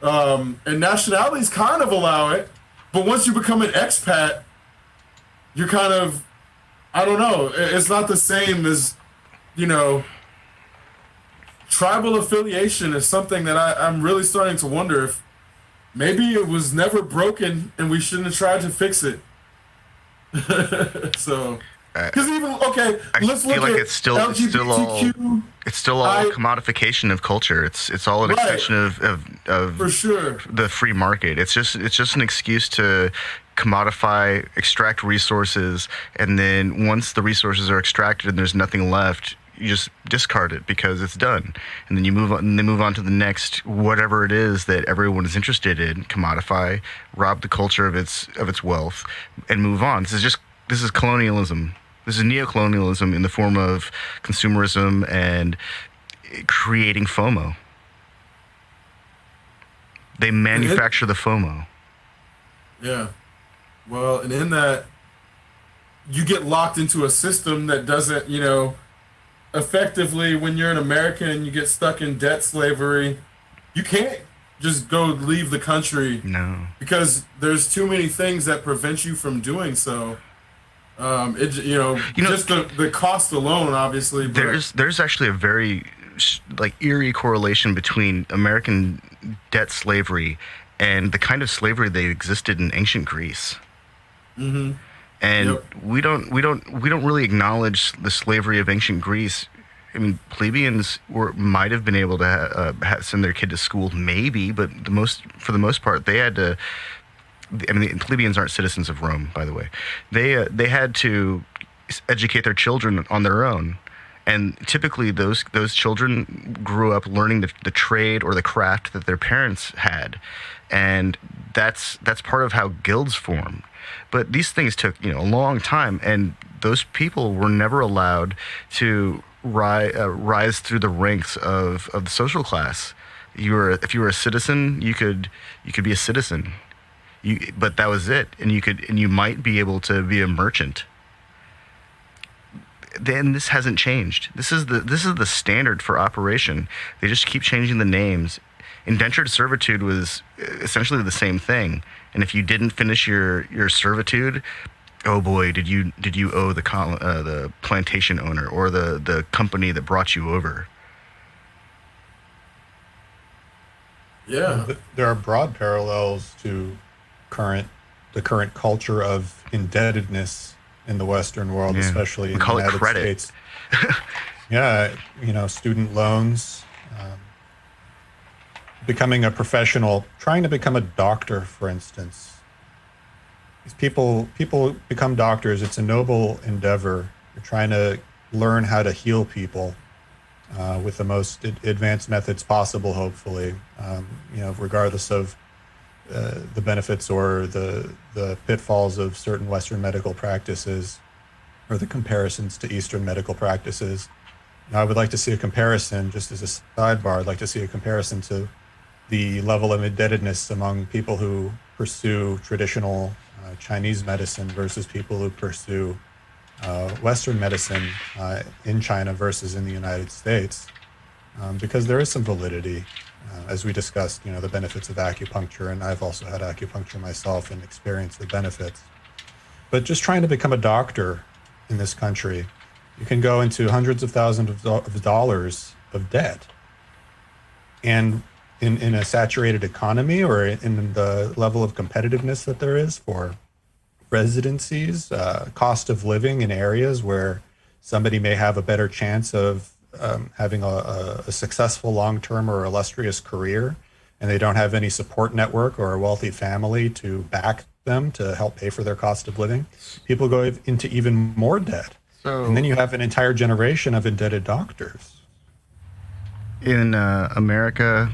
And nationalities kind of allow it, but once you become an expat, you're kind of, I don't know, it's not the same as, tribal affiliation is something that I'm really starting to wonder if maybe it was never broken and we shouldn't have tried to fix it. So, because let's look at it's still all commodification of culture. It's all an extension of for sure the free market. It's just an excuse to commodify, extract resources, and then once the resources are extracted and there's nothing left, you just discard it because it's done, and then you move on. And they move on to the next whatever it is that everyone is interested in. Commodify, rob the culture of its wealth, and move on. This is colonialism. This is neocolonialism in the form of consumerism and creating FOMO. They manufacture the FOMO. Yeah. Well, and in that, you get locked into a system that doesn't, effectively, when you're an American and you get stuck in debt slavery, you can't just go leave the country. No. Because there's too many things that prevent you from doing so. Just the cost alone, obviously. But there's actually a very eerie correlation between American debt slavery and the kind of slavery that existed in ancient Greece. Mm-hmm. And we don't really acknowledge the slavery of ancient Greece. I mean, plebeians might have been able to send their kid to school, maybe, but for the most part, they had to. I mean, the plebeians aren't citizens of Rome, by the way. They had to educate their children on their own, and typically those children grew up learning the trade or the craft that their parents had, and that's part of how guilds formed. But these things took a long time, and those people were never allowed to rise through the ranks of the social class. If you were a citizen, you could be a citizen. But that was it, and you might be able to be a merchant. Then this hasn't changed. This is the standard for operation. They just keep changing the names. Indentured servitude was essentially the same thing, and if you didn't finish your servitude, oh boy, did you owe the plantation owner or the company that brought you over. Yeah, there are broad parallels to the current culture of indebtedness in the Western world, especially in the United States. Yeah, student loans, becoming a professional, trying to become a doctor, for instance. These people become doctors. It's a noble endeavor. You're trying to learn how to heal people with the most advanced methods possible, hopefully, regardless of the benefits or the pitfalls of certain Western medical practices or the comparisons to Eastern medical practices. I would like to see a comparison, just as a sidebar, I'd like to see a comparison to the level of indebtedness among people who pursue traditional Chinese medicine versus people who pursue Western medicine in China versus in the United States, because there is some validity. As we discussed, the benefits of acupuncture, and I've also had acupuncture myself and experienced the benefits. But just trying to become a doctor in this country, you can go into hundreds of thousands of dollars of debt. And in a saturated economy or in the level of competitiveness that there is for residencies, cost of living in areas where somebody may have a better chance of having a successful long-term or illustrious career, and they don't have any support network or a wealthy family to back them to help pay for their cost of living, people go into even more debt. And then you have an entire generation of indebted doctors. In America,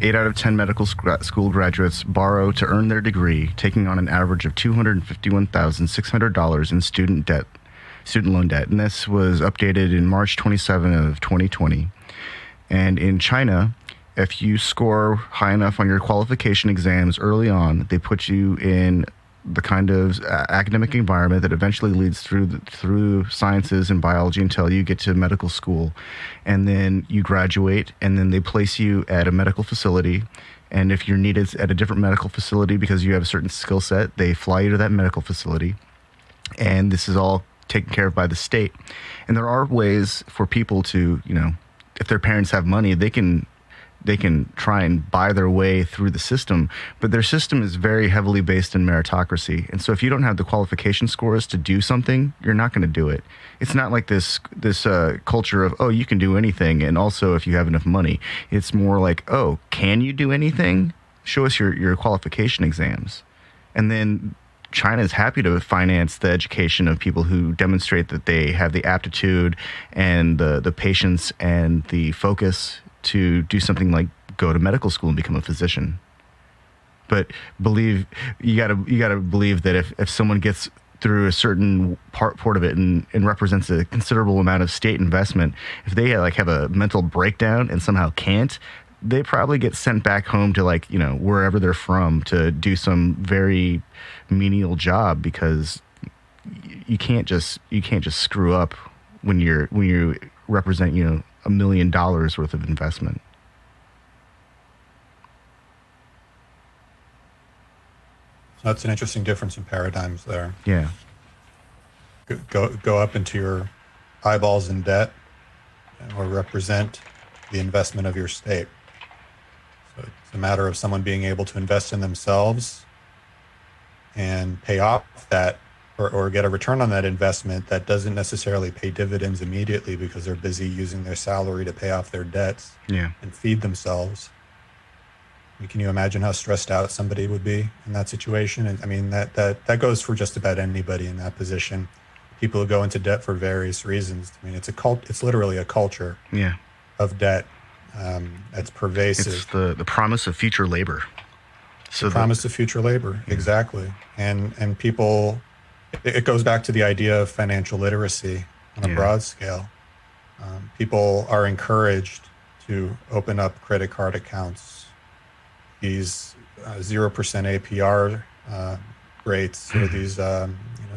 8 out of 10 medical school graduates borrow to earn their degree, taking on an average of $251,600 in student loan debt, and this was updated in March 27 of 2020. And in China, if you score high enough on your qualification exams early on, they put you in the kind of academic environment that eventually leads through sciences and biology until you get to medical school. And then you graduate, and then they place you at a medical facility. And if you're needed at a different medical facility because you have a certain skill set, they fly you to that medical facility. And this is all taken care of by the state. And there are ways for people to, if their parents have money, they can try and buy their way through the system, but their system is very heavily based in meritocracy. And so if you don't have the qualification scores to do something, you're not going to do it. It's not like this culture of, oh, you can do anything, and also if you have enough money. It's more like, oh, can you do anything? Show us your qualification exams. And then China is happy to finance the education of people who demonstrate that they have the aptitude and the patience and the focus to do something like go to medical school and become a physician. But you gotta believe that if someone gets through a certain part of it and represents a considerable amount of state investment, if they have a mental breakdown and somehow can't, they probably get sent back home to, like, wherever they're from to do some very menial job, because you can't just screw up when you represent $1 million worth of investment. That's an interesting difference in paradigms there. Yeah. Go up into your eyeballs in debt, or represent the investment of your state. So it's a matter of someone being able to invest in themselves and pay off that, or get a return on that investment that doesn't necessarily pay dividends immediately because they're busy using their salary to pay off their debts and feed themselves. Can you imagine how stressed out somebody would be in that situation? And I mean, that goes for just about anybody in that position. People who go into debt for various reasons. I mean, it's literally a culture of debt that's pervasive. It's the promise of future labor. So the promise of future labor, exactly. And people, it goes back to the idea of financial literacy on a broad scale. People are encouraged to open up credit card accounts. These 0% APR rates, or these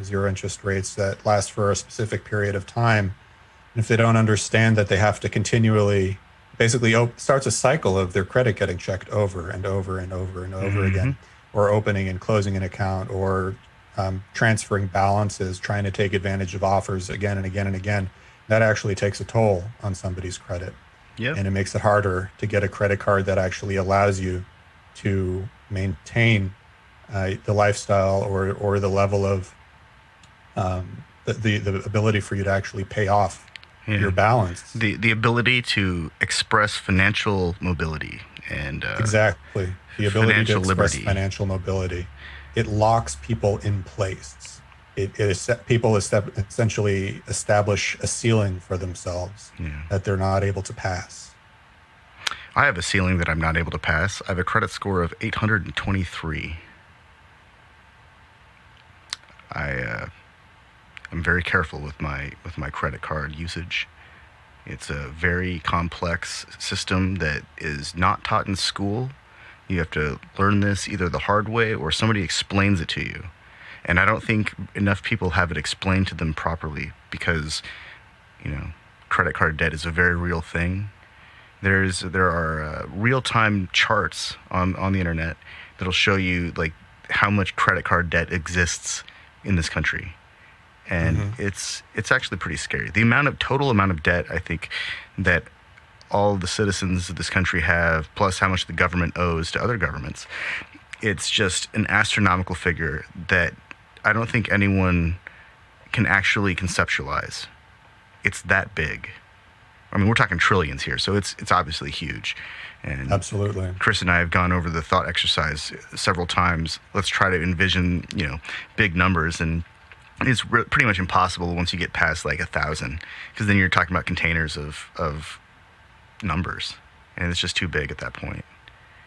zero interest rates that last for a specific period of time. And if they don't understand that they have to continually, basically starts a cycle of their credit getting checked over and over and over and over again, or opening and closing an account, or transferring balances, trying to take advantage of offers again and again and again, that actually takes a toll on somebody's credit. And it makes it harder to get a credit card that actually allows you to maintain the lifestyle or the level of the ability for you to actually pay off your balance. The ability to express financial mobility and exactly the ability to express liberty. Financial mobility. It locks people in place. People essentially establish a ceiling for themselves that they're not able to pass. I have a ceiling that I'm not able to pass. I have a credit score of 823. I'm very careful with my credit card usage. It's a very complex system that is not taught in school. You have to learn this either the hard way or somebody explains it to you. And I don't think enough people have it explained to them properly, because, credit card debt is a very real thing. There are real-time charts on the internet that'll show you, like, how much credit card debt exists in this country, and it's actually pretty scary. The total amount of debt, I think, that all the citizens of this country have, plus how much the government owes to other governments, it's just an astronomical figure that I don't think anyone can actually conceptualize. It's that big. I mean, we're talking trillions here, so it's obviously huge. And absolutely, Chris and I have gone over the thought exercise several times. Let's try to envision, big numbers, and it's pretty much impossible once you get past like 1,000, because then you're talking about containers of numbers, and it's just too big at that point.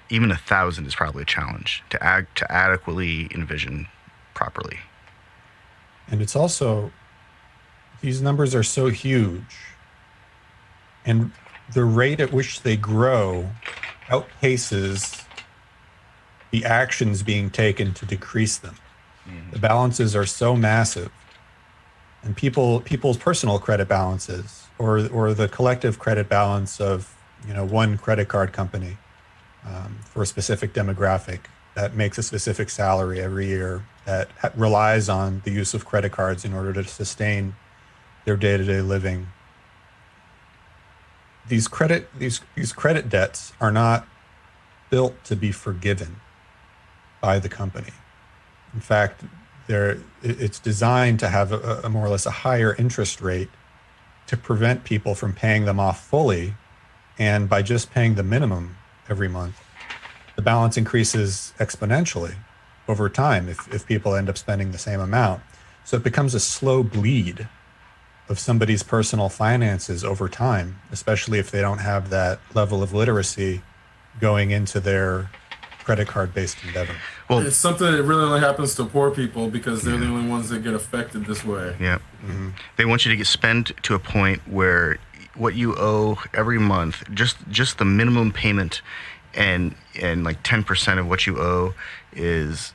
Even 1,000 is probably a challenge to adequately envision properly. And it's also, these numbers are so huge, and the rate at which they grow outpaces the actions being taken to decrease them. The balances are so massive, and people's personal credit balances, or the collective credit balance of one credit card company for a specific demographic that makes a specific salary every year, that relies on the use of credit cards in order to sustain their day-to-day living. These credit debts are not built to be forgiven by the company. In fact, it's designed to have a more or less a higher interest rate to prevent people from paying them off fully. And by just paying the minimum every month, the balance increases exponentially over time if people end up spending the same amount. So it becomes a slow bleed of somebody's personal finances over time, especially if they don't have that level of literacy going into their credit card-based endeavor. Well, it's something that really only happens to poor people because they're the only ones that get affected this way. Yeah. Mm-hmm. They want you to spend to a point where what you owe every month, just the minimum payment, and like 10% of what you owe is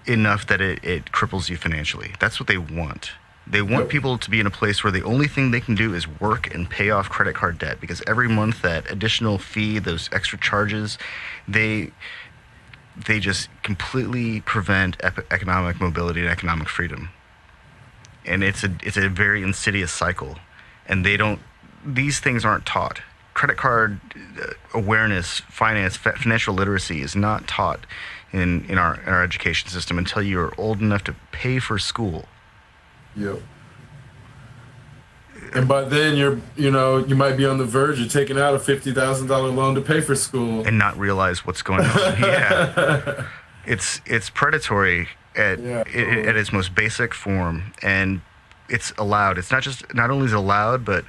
enough that it cripples you financially. That's what they want. They want people to be in a place where the only thing they can do is work and pay off credit card debt, because every month that additional fee, those extra charges, they just completely prevent economic mobility and economic freedom. And it's a very insidious cycle. And these things aren't taught. Credit card awareness, financial literacy is not taught in our education system until you're old enough to pay for school. Yep. And by then you might be on the verge of taking out a $50,000 loan to pay for school and not realize what's going on. Yeah. It's predatory at its most basic form, and it's allowed. It's not only is it allowed, but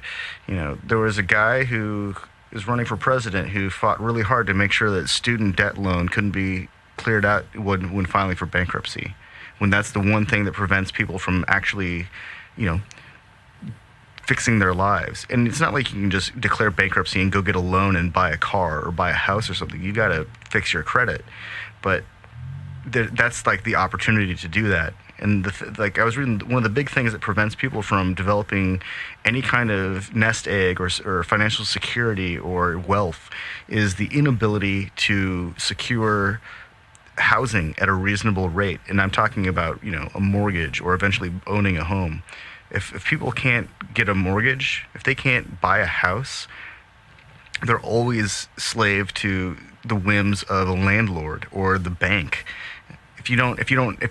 there was a guy who is running for president who fought really hard to make sure that student debt loan couldn't be cleared out when filing for bankruptcy, when that's the one thing that prevents people from actually, fixing their lives. And it's not like you can just declare bankruptcy and go get a loan and buy a car or buy a house or something. You got to fix your credit. But that's like the opportunity to do that. And I was reading, one of the big things that prevents people from developing any kind of nest egg or financial security or wealth is the inability to secure housing at a reasonable rate. And I'm talking about, a mortgage or eventually owning a home. If people can't get a mortgage, if they can't buy a house, they're always slave to the whims of a landlord or the bank. If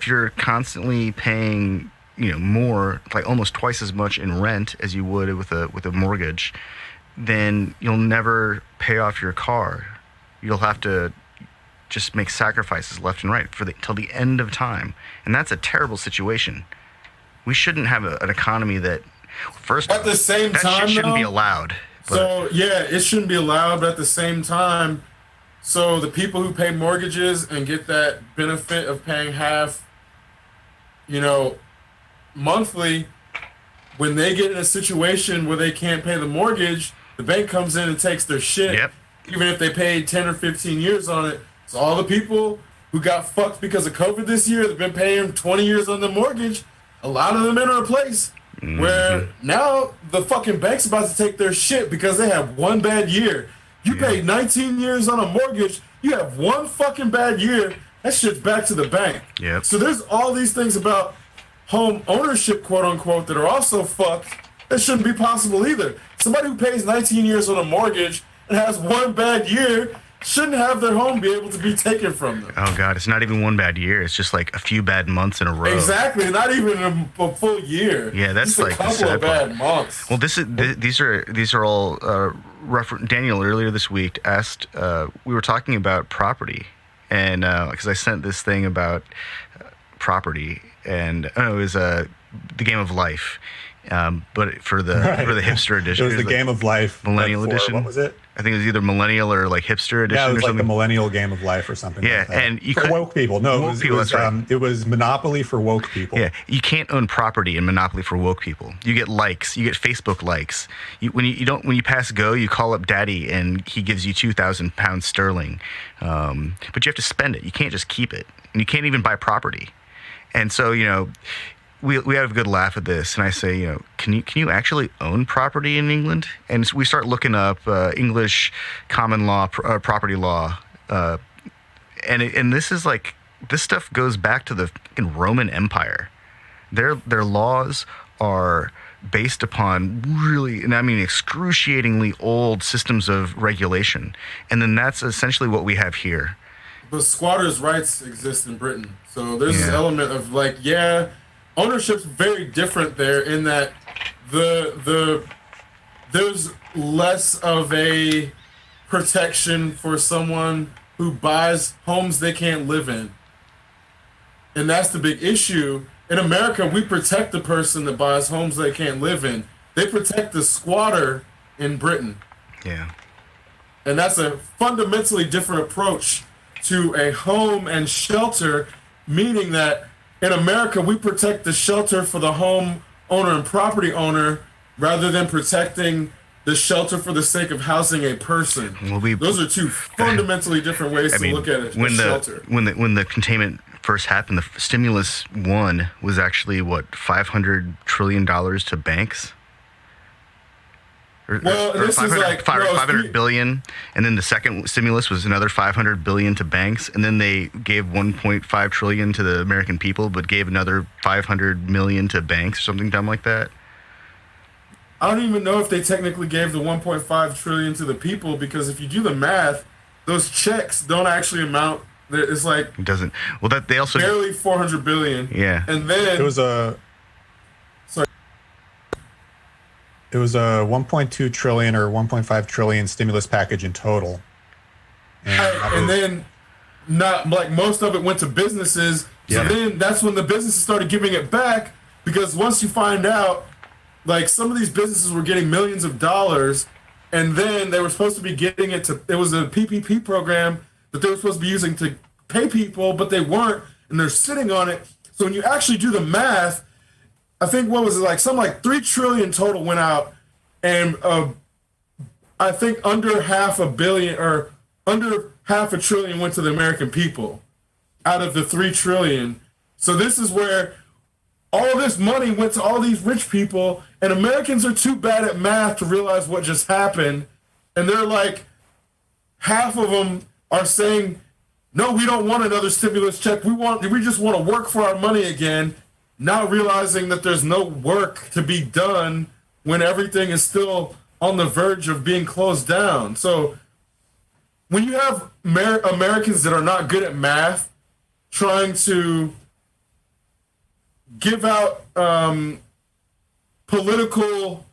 you're constantly paying, more, like almost twice as much in rent as you would with a mortgage, then you'll never pay off your car. You'll have to just make sacrifices left and right till the end of time, and that's a terrible situation. We shouldn't have an economy that, first at the same time, shouldn't be allowed. So it shouldn't be allowed, but at the same time, so the people who pay mortgages and get that benefit of paying half, monthly, when they get in a situation where they can't pay the mortgage, the bank comes in and takes their shit, even if they paid 10 or 15 years on it. So all the people who got fucked because of COVID this year, they've been paying 20 years on the mortgage. A lot of them enter a place where now the fucking bank's about to take their shit because they have one bad year. You paid 19 years on a mortgage. You have one fucking bad year. That shit's back to the bank. Yep. So there's all these things about home ownership, quote unquote, that are also fucked. That shouldn't be possible either. Somebody who pays 19 years on a mortgage and has one bad year shouldn't have their home be able to be taken from them. Oh God, it's not even one bad year. It's just like a few bad months in a row. Exactly, not even a full year. Yeah, that's just like a couple of bad months. Well, these are all. Daniel earlier this week asked. We were talking about property, and because I sent this thing about property, and it was the Game of Life, but for the hipster edition. It was the Game of Life Millennial edition. What was it? I think it was either Millennial or like Hipster edition. Yeah, it was or like something. the Millennial Game of Life or something. Yeah, like that. and you for woke people. No, woke people, that's right. It was Monopoly for woke people. Yeah, you can't own property in Monopoly for woke people. You get likes. You get Facebook likes. When you pass go, you call up Daddy and he gives you £2,000 but you have to spend it. You can't just keep it, and you can't even buy property. And so we have a good laugh at this, and I say, can you actually own property in England? And we start looking up English common law, property law, and this is like, this stuff goes back to the fucking Roman Empire. Their laws are based upon really, and I mean excruciatingly old systems of regulation, and then that's essentially what we have here. But squatters' rights exist in Britain, so there's this element of like, ownership's very different there in that there's less of a protection for someone who buys homes they can't live in. And that's the big issue. In America, we protect the person that buys homes they can't live in. They protect the squatter in Britain. Yeah. And that's a fundamentally different approach to a home and shelter, meaning that in America, we protect the shelter for the home owner and property owner rather than protecting the shelter for the sake of housing a person. Well, Those are two fundamentally different ways to look at it. When shelter. When the containment first happened, the stimulus one was actually what, $500 trillion to banks. This is like 500 billion, and then the second stimulus was another 500 billion to banks, and then they gave 1.5 trillion to the American people, but gave another 500 million to banks or something dumb like that. I don't even know if they technically gave the 1.5 trillion to the people, because if you do the math, those checks don't actually amount. It's like it doesn't. Well, that they also barely 400 billion. Yeah, and then it was a 1.2 trillion or 1.5 trillion stimulus package in total, and then not like most of it went to businesses. So then that's when the businesses started giving it back, because once you find out, like, some of these businesses were getting millions of dollars, and then they were supposed to be getting it to, it was a PPP program that they were supposed to be using to pay people, but they weren't, and they're sitting on it. So when you actually do the math, I think, what was it, like, something like 3 trillion total went out, and I think under half a trillion went to the American people out of the 3 trillion. So this is where all this money went to all these rich people, and Americans are too bad at math to realize what just happened. And they're like, half of them are saying, no, we don't want another stimulus check. We just want to work for our money again, not realizing that there's no work to be done when everything is still on the verge of being closed down. So when you have Americans that are not good at math trying to give out political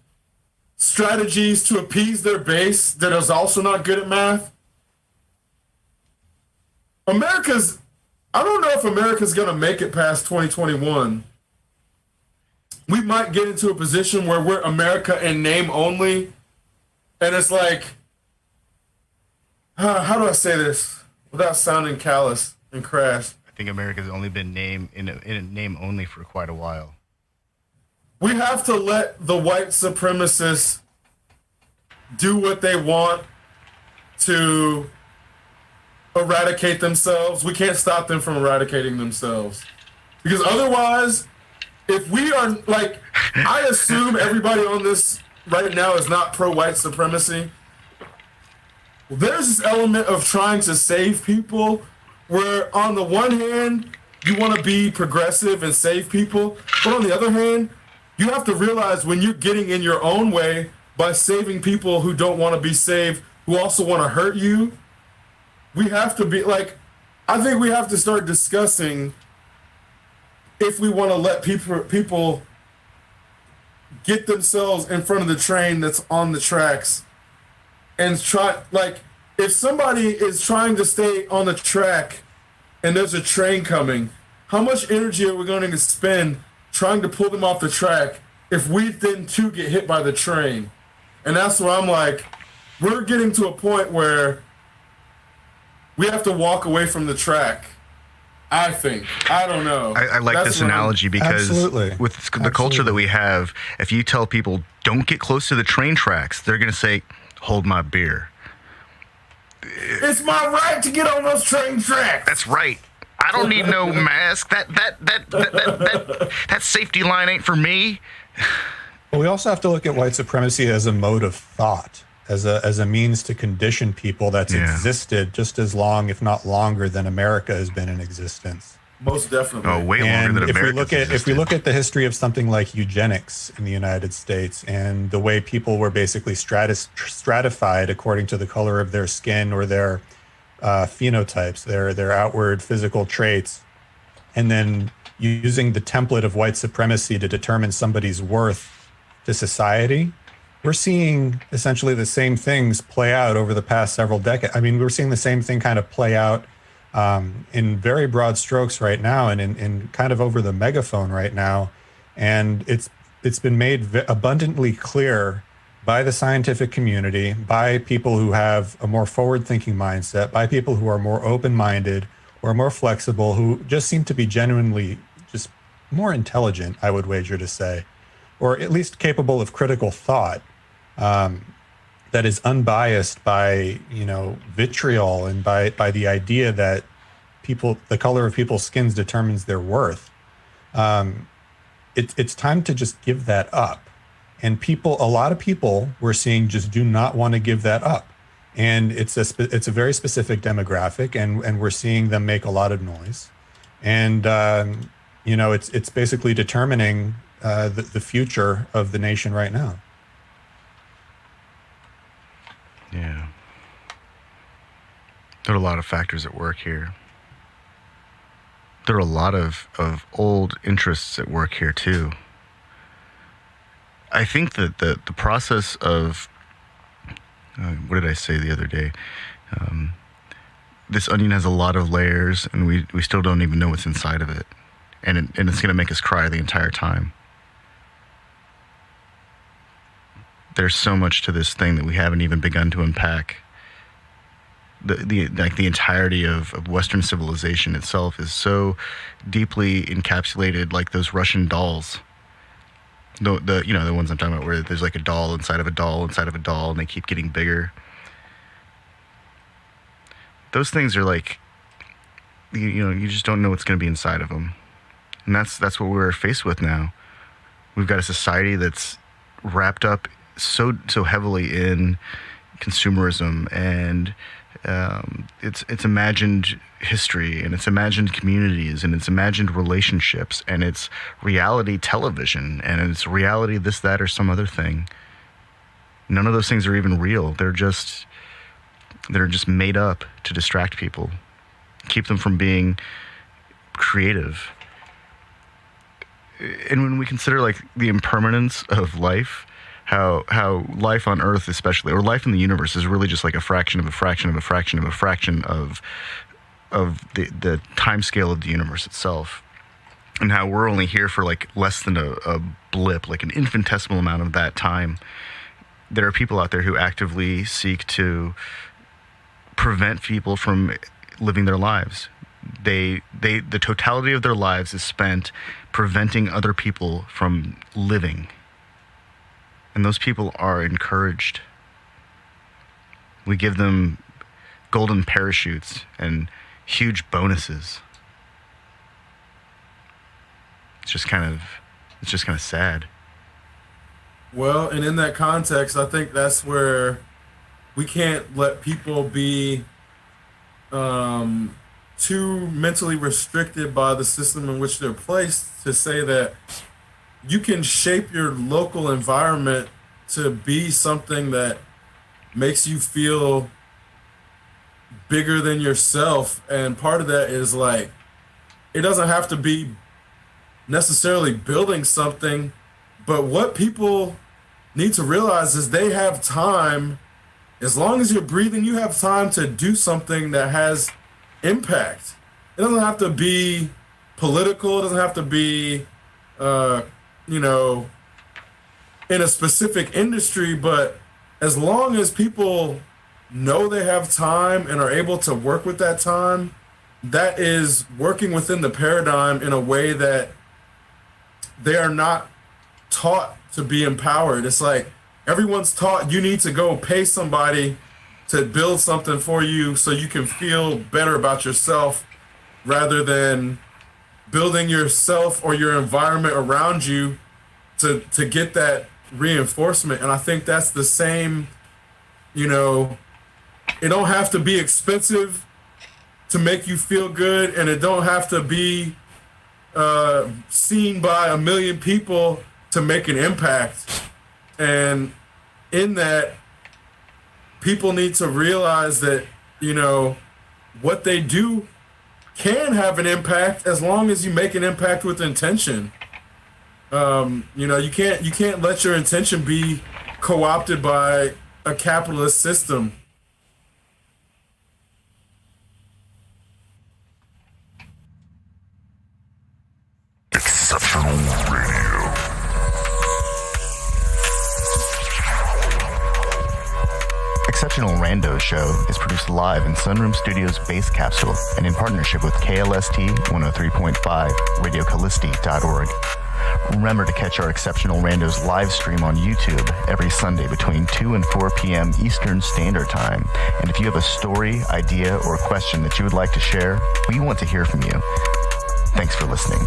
strategies to appease their base that is also not good at math, I don't know if America's going to make it past 2021. We might get into a position where we're America in name only, and it's like, how do I say this without sounding callous and crass? I think America's only been in a name only for quite a while. We have to let the white supremacists do what they want to eradicate themselves. We can't stop them from eradicating themselves. Because otherwise, if we are, like, I assume everybody on this right now is not pro-white supremacy. There's this element of trying to save people where, on the one hand, you want to be progressive and save people, but on the other hand, you have to realize when you're getting in your own way by saving people who don't want to be saved, who also want to hurt you, we have to be, like, I think we have to start discussing if we want to let people get themselves in front of the train that's on the tracks and try, like, if somebody is trying to stay on the track and there's a train coming, how much energy are we going to spend trying to pull them off the track if we then too get hit by the train? And that's where I'm like, we're getting to a point where we have to walk away from the track. I think. I don't know. I like this analogy because with the culture that we have, if you tell people don't get close to the train tracks, they're going to say, hold my beer. It's my right to get on those train tracks. That's right. I don't need no mask. That safety line ain't for me. Well, we also have to look at white supremacy as a mode of thought, as a means to condition people that's existed just as long, if not longer, than America has been in existence. Most definitely. Oh, way longer than America. If we look at the history of something like eugenics in the United States and the way people were basically stratified according to the color of their skin or their phenotypes, their outward physical traits, and then using the template of white supremacy to determine somebody's worth to society, we're seeing essentially the same things play out over the past several decades. I mean, we're seeing the same thing kind of play out in very broad strokes right now, and in kind of over the megaphone right now. And it's been made abundantly clear by the scientific community, by people who have a more forward-thinking mindset, by people who are more open-minded or more flexible, who just seem to be genuinely just more intelligent, I would wager to say, or at least capable of critical thought. that is unbiased by, vitriol and by the idea that the color of people's skins determines their worth. It's time to just give that up. And a lot of people we're seeing just do not want to give that up. And it's a very specific demographic, and we're seeing them make a lot of noise. And, it's basically determining the future of the nation right now. Yeah. There are a lot of factors at work here. There are a lot of old interests at work here, too. I think that the process of, what did I say the other day? This onion has a lot of layers, and we still don't even know what's inside of it. And it's going to make us cry the entire time. There's so much to this thing that we haven't even begun to unpack. The entirety of Western civilization itself is so deeply encapsulated, like those Russian dolls. The ones I'm talking about, where there's like a doll inside of a doll inside of a doll, and they keep getting bigger. Those things are like, you just don't know what's going to be inside of them, and that's what we're faced with now. We've got a society that's wrapped up so heavily in consumerism and it's imagined history, and it's imagined communities, and it's imagined relationships, and it's reality television, and it's reality this, that, or some other thing. None of those things are even real. They're just made up to distract people, keep them from being creative. And when we consider like the impermanence of life, how life on Earth especially, or life in the universe, is really just like a fraction of a fraction of a fraction of a fraction of the time scale of the universe itself, and how we're only here for like less than a blip, like an infinitesimal amount of that time. There are people out there who actively seek to prevent people from living their lives. The totality of their lives is spent preventing other people from living. And those people are encouraged. We give them golden parachutes and huge bonuses. It's just kind of sad. Well, and in that context, I think that's where we can't let people be too mentally restricted by the system in which they're placed to say that you can shape your local environment to be something that makes you feel bigger than yourself. And part of that is like, it doesn't have to be necessarily building something, but what people need to realize is they have time. As long as you're breathing, you have time to do something that has impact. It doesn't have to be political. It doesn't have to be, in a specific industry. But as long as people know they have time and are able to work with that time, that is working within the paradigm in a way that they are not taught to be empowered. It's like everyone's taught you need to go pay somebody to build something for you so you can feel better about yourself, rather than building yourself or your environment around you to get that reinforcement. And I think that's the same, it don't have to be expensive to make you feel good, and it don't have to be seen by 1 million people to make an impact. And in that, people need to realize that, what they do can have an impact as long as you make an impact with intention. You can't let your intention be co-opted by a capitalist system. Exceptional Radio. Exceptional Randos Show is produced live in Sunroom Studios' Base Capsule and in partnership with KLST 103.5, RadioCallisti.org. Remember to catch our Exceptional Randos live stream on YouTube every Sunday between 2 and 4 p.m. Eastern Standard Time. And if you have a story, idea, or question that you would like to share, we want to hear from you. Thanks for listening.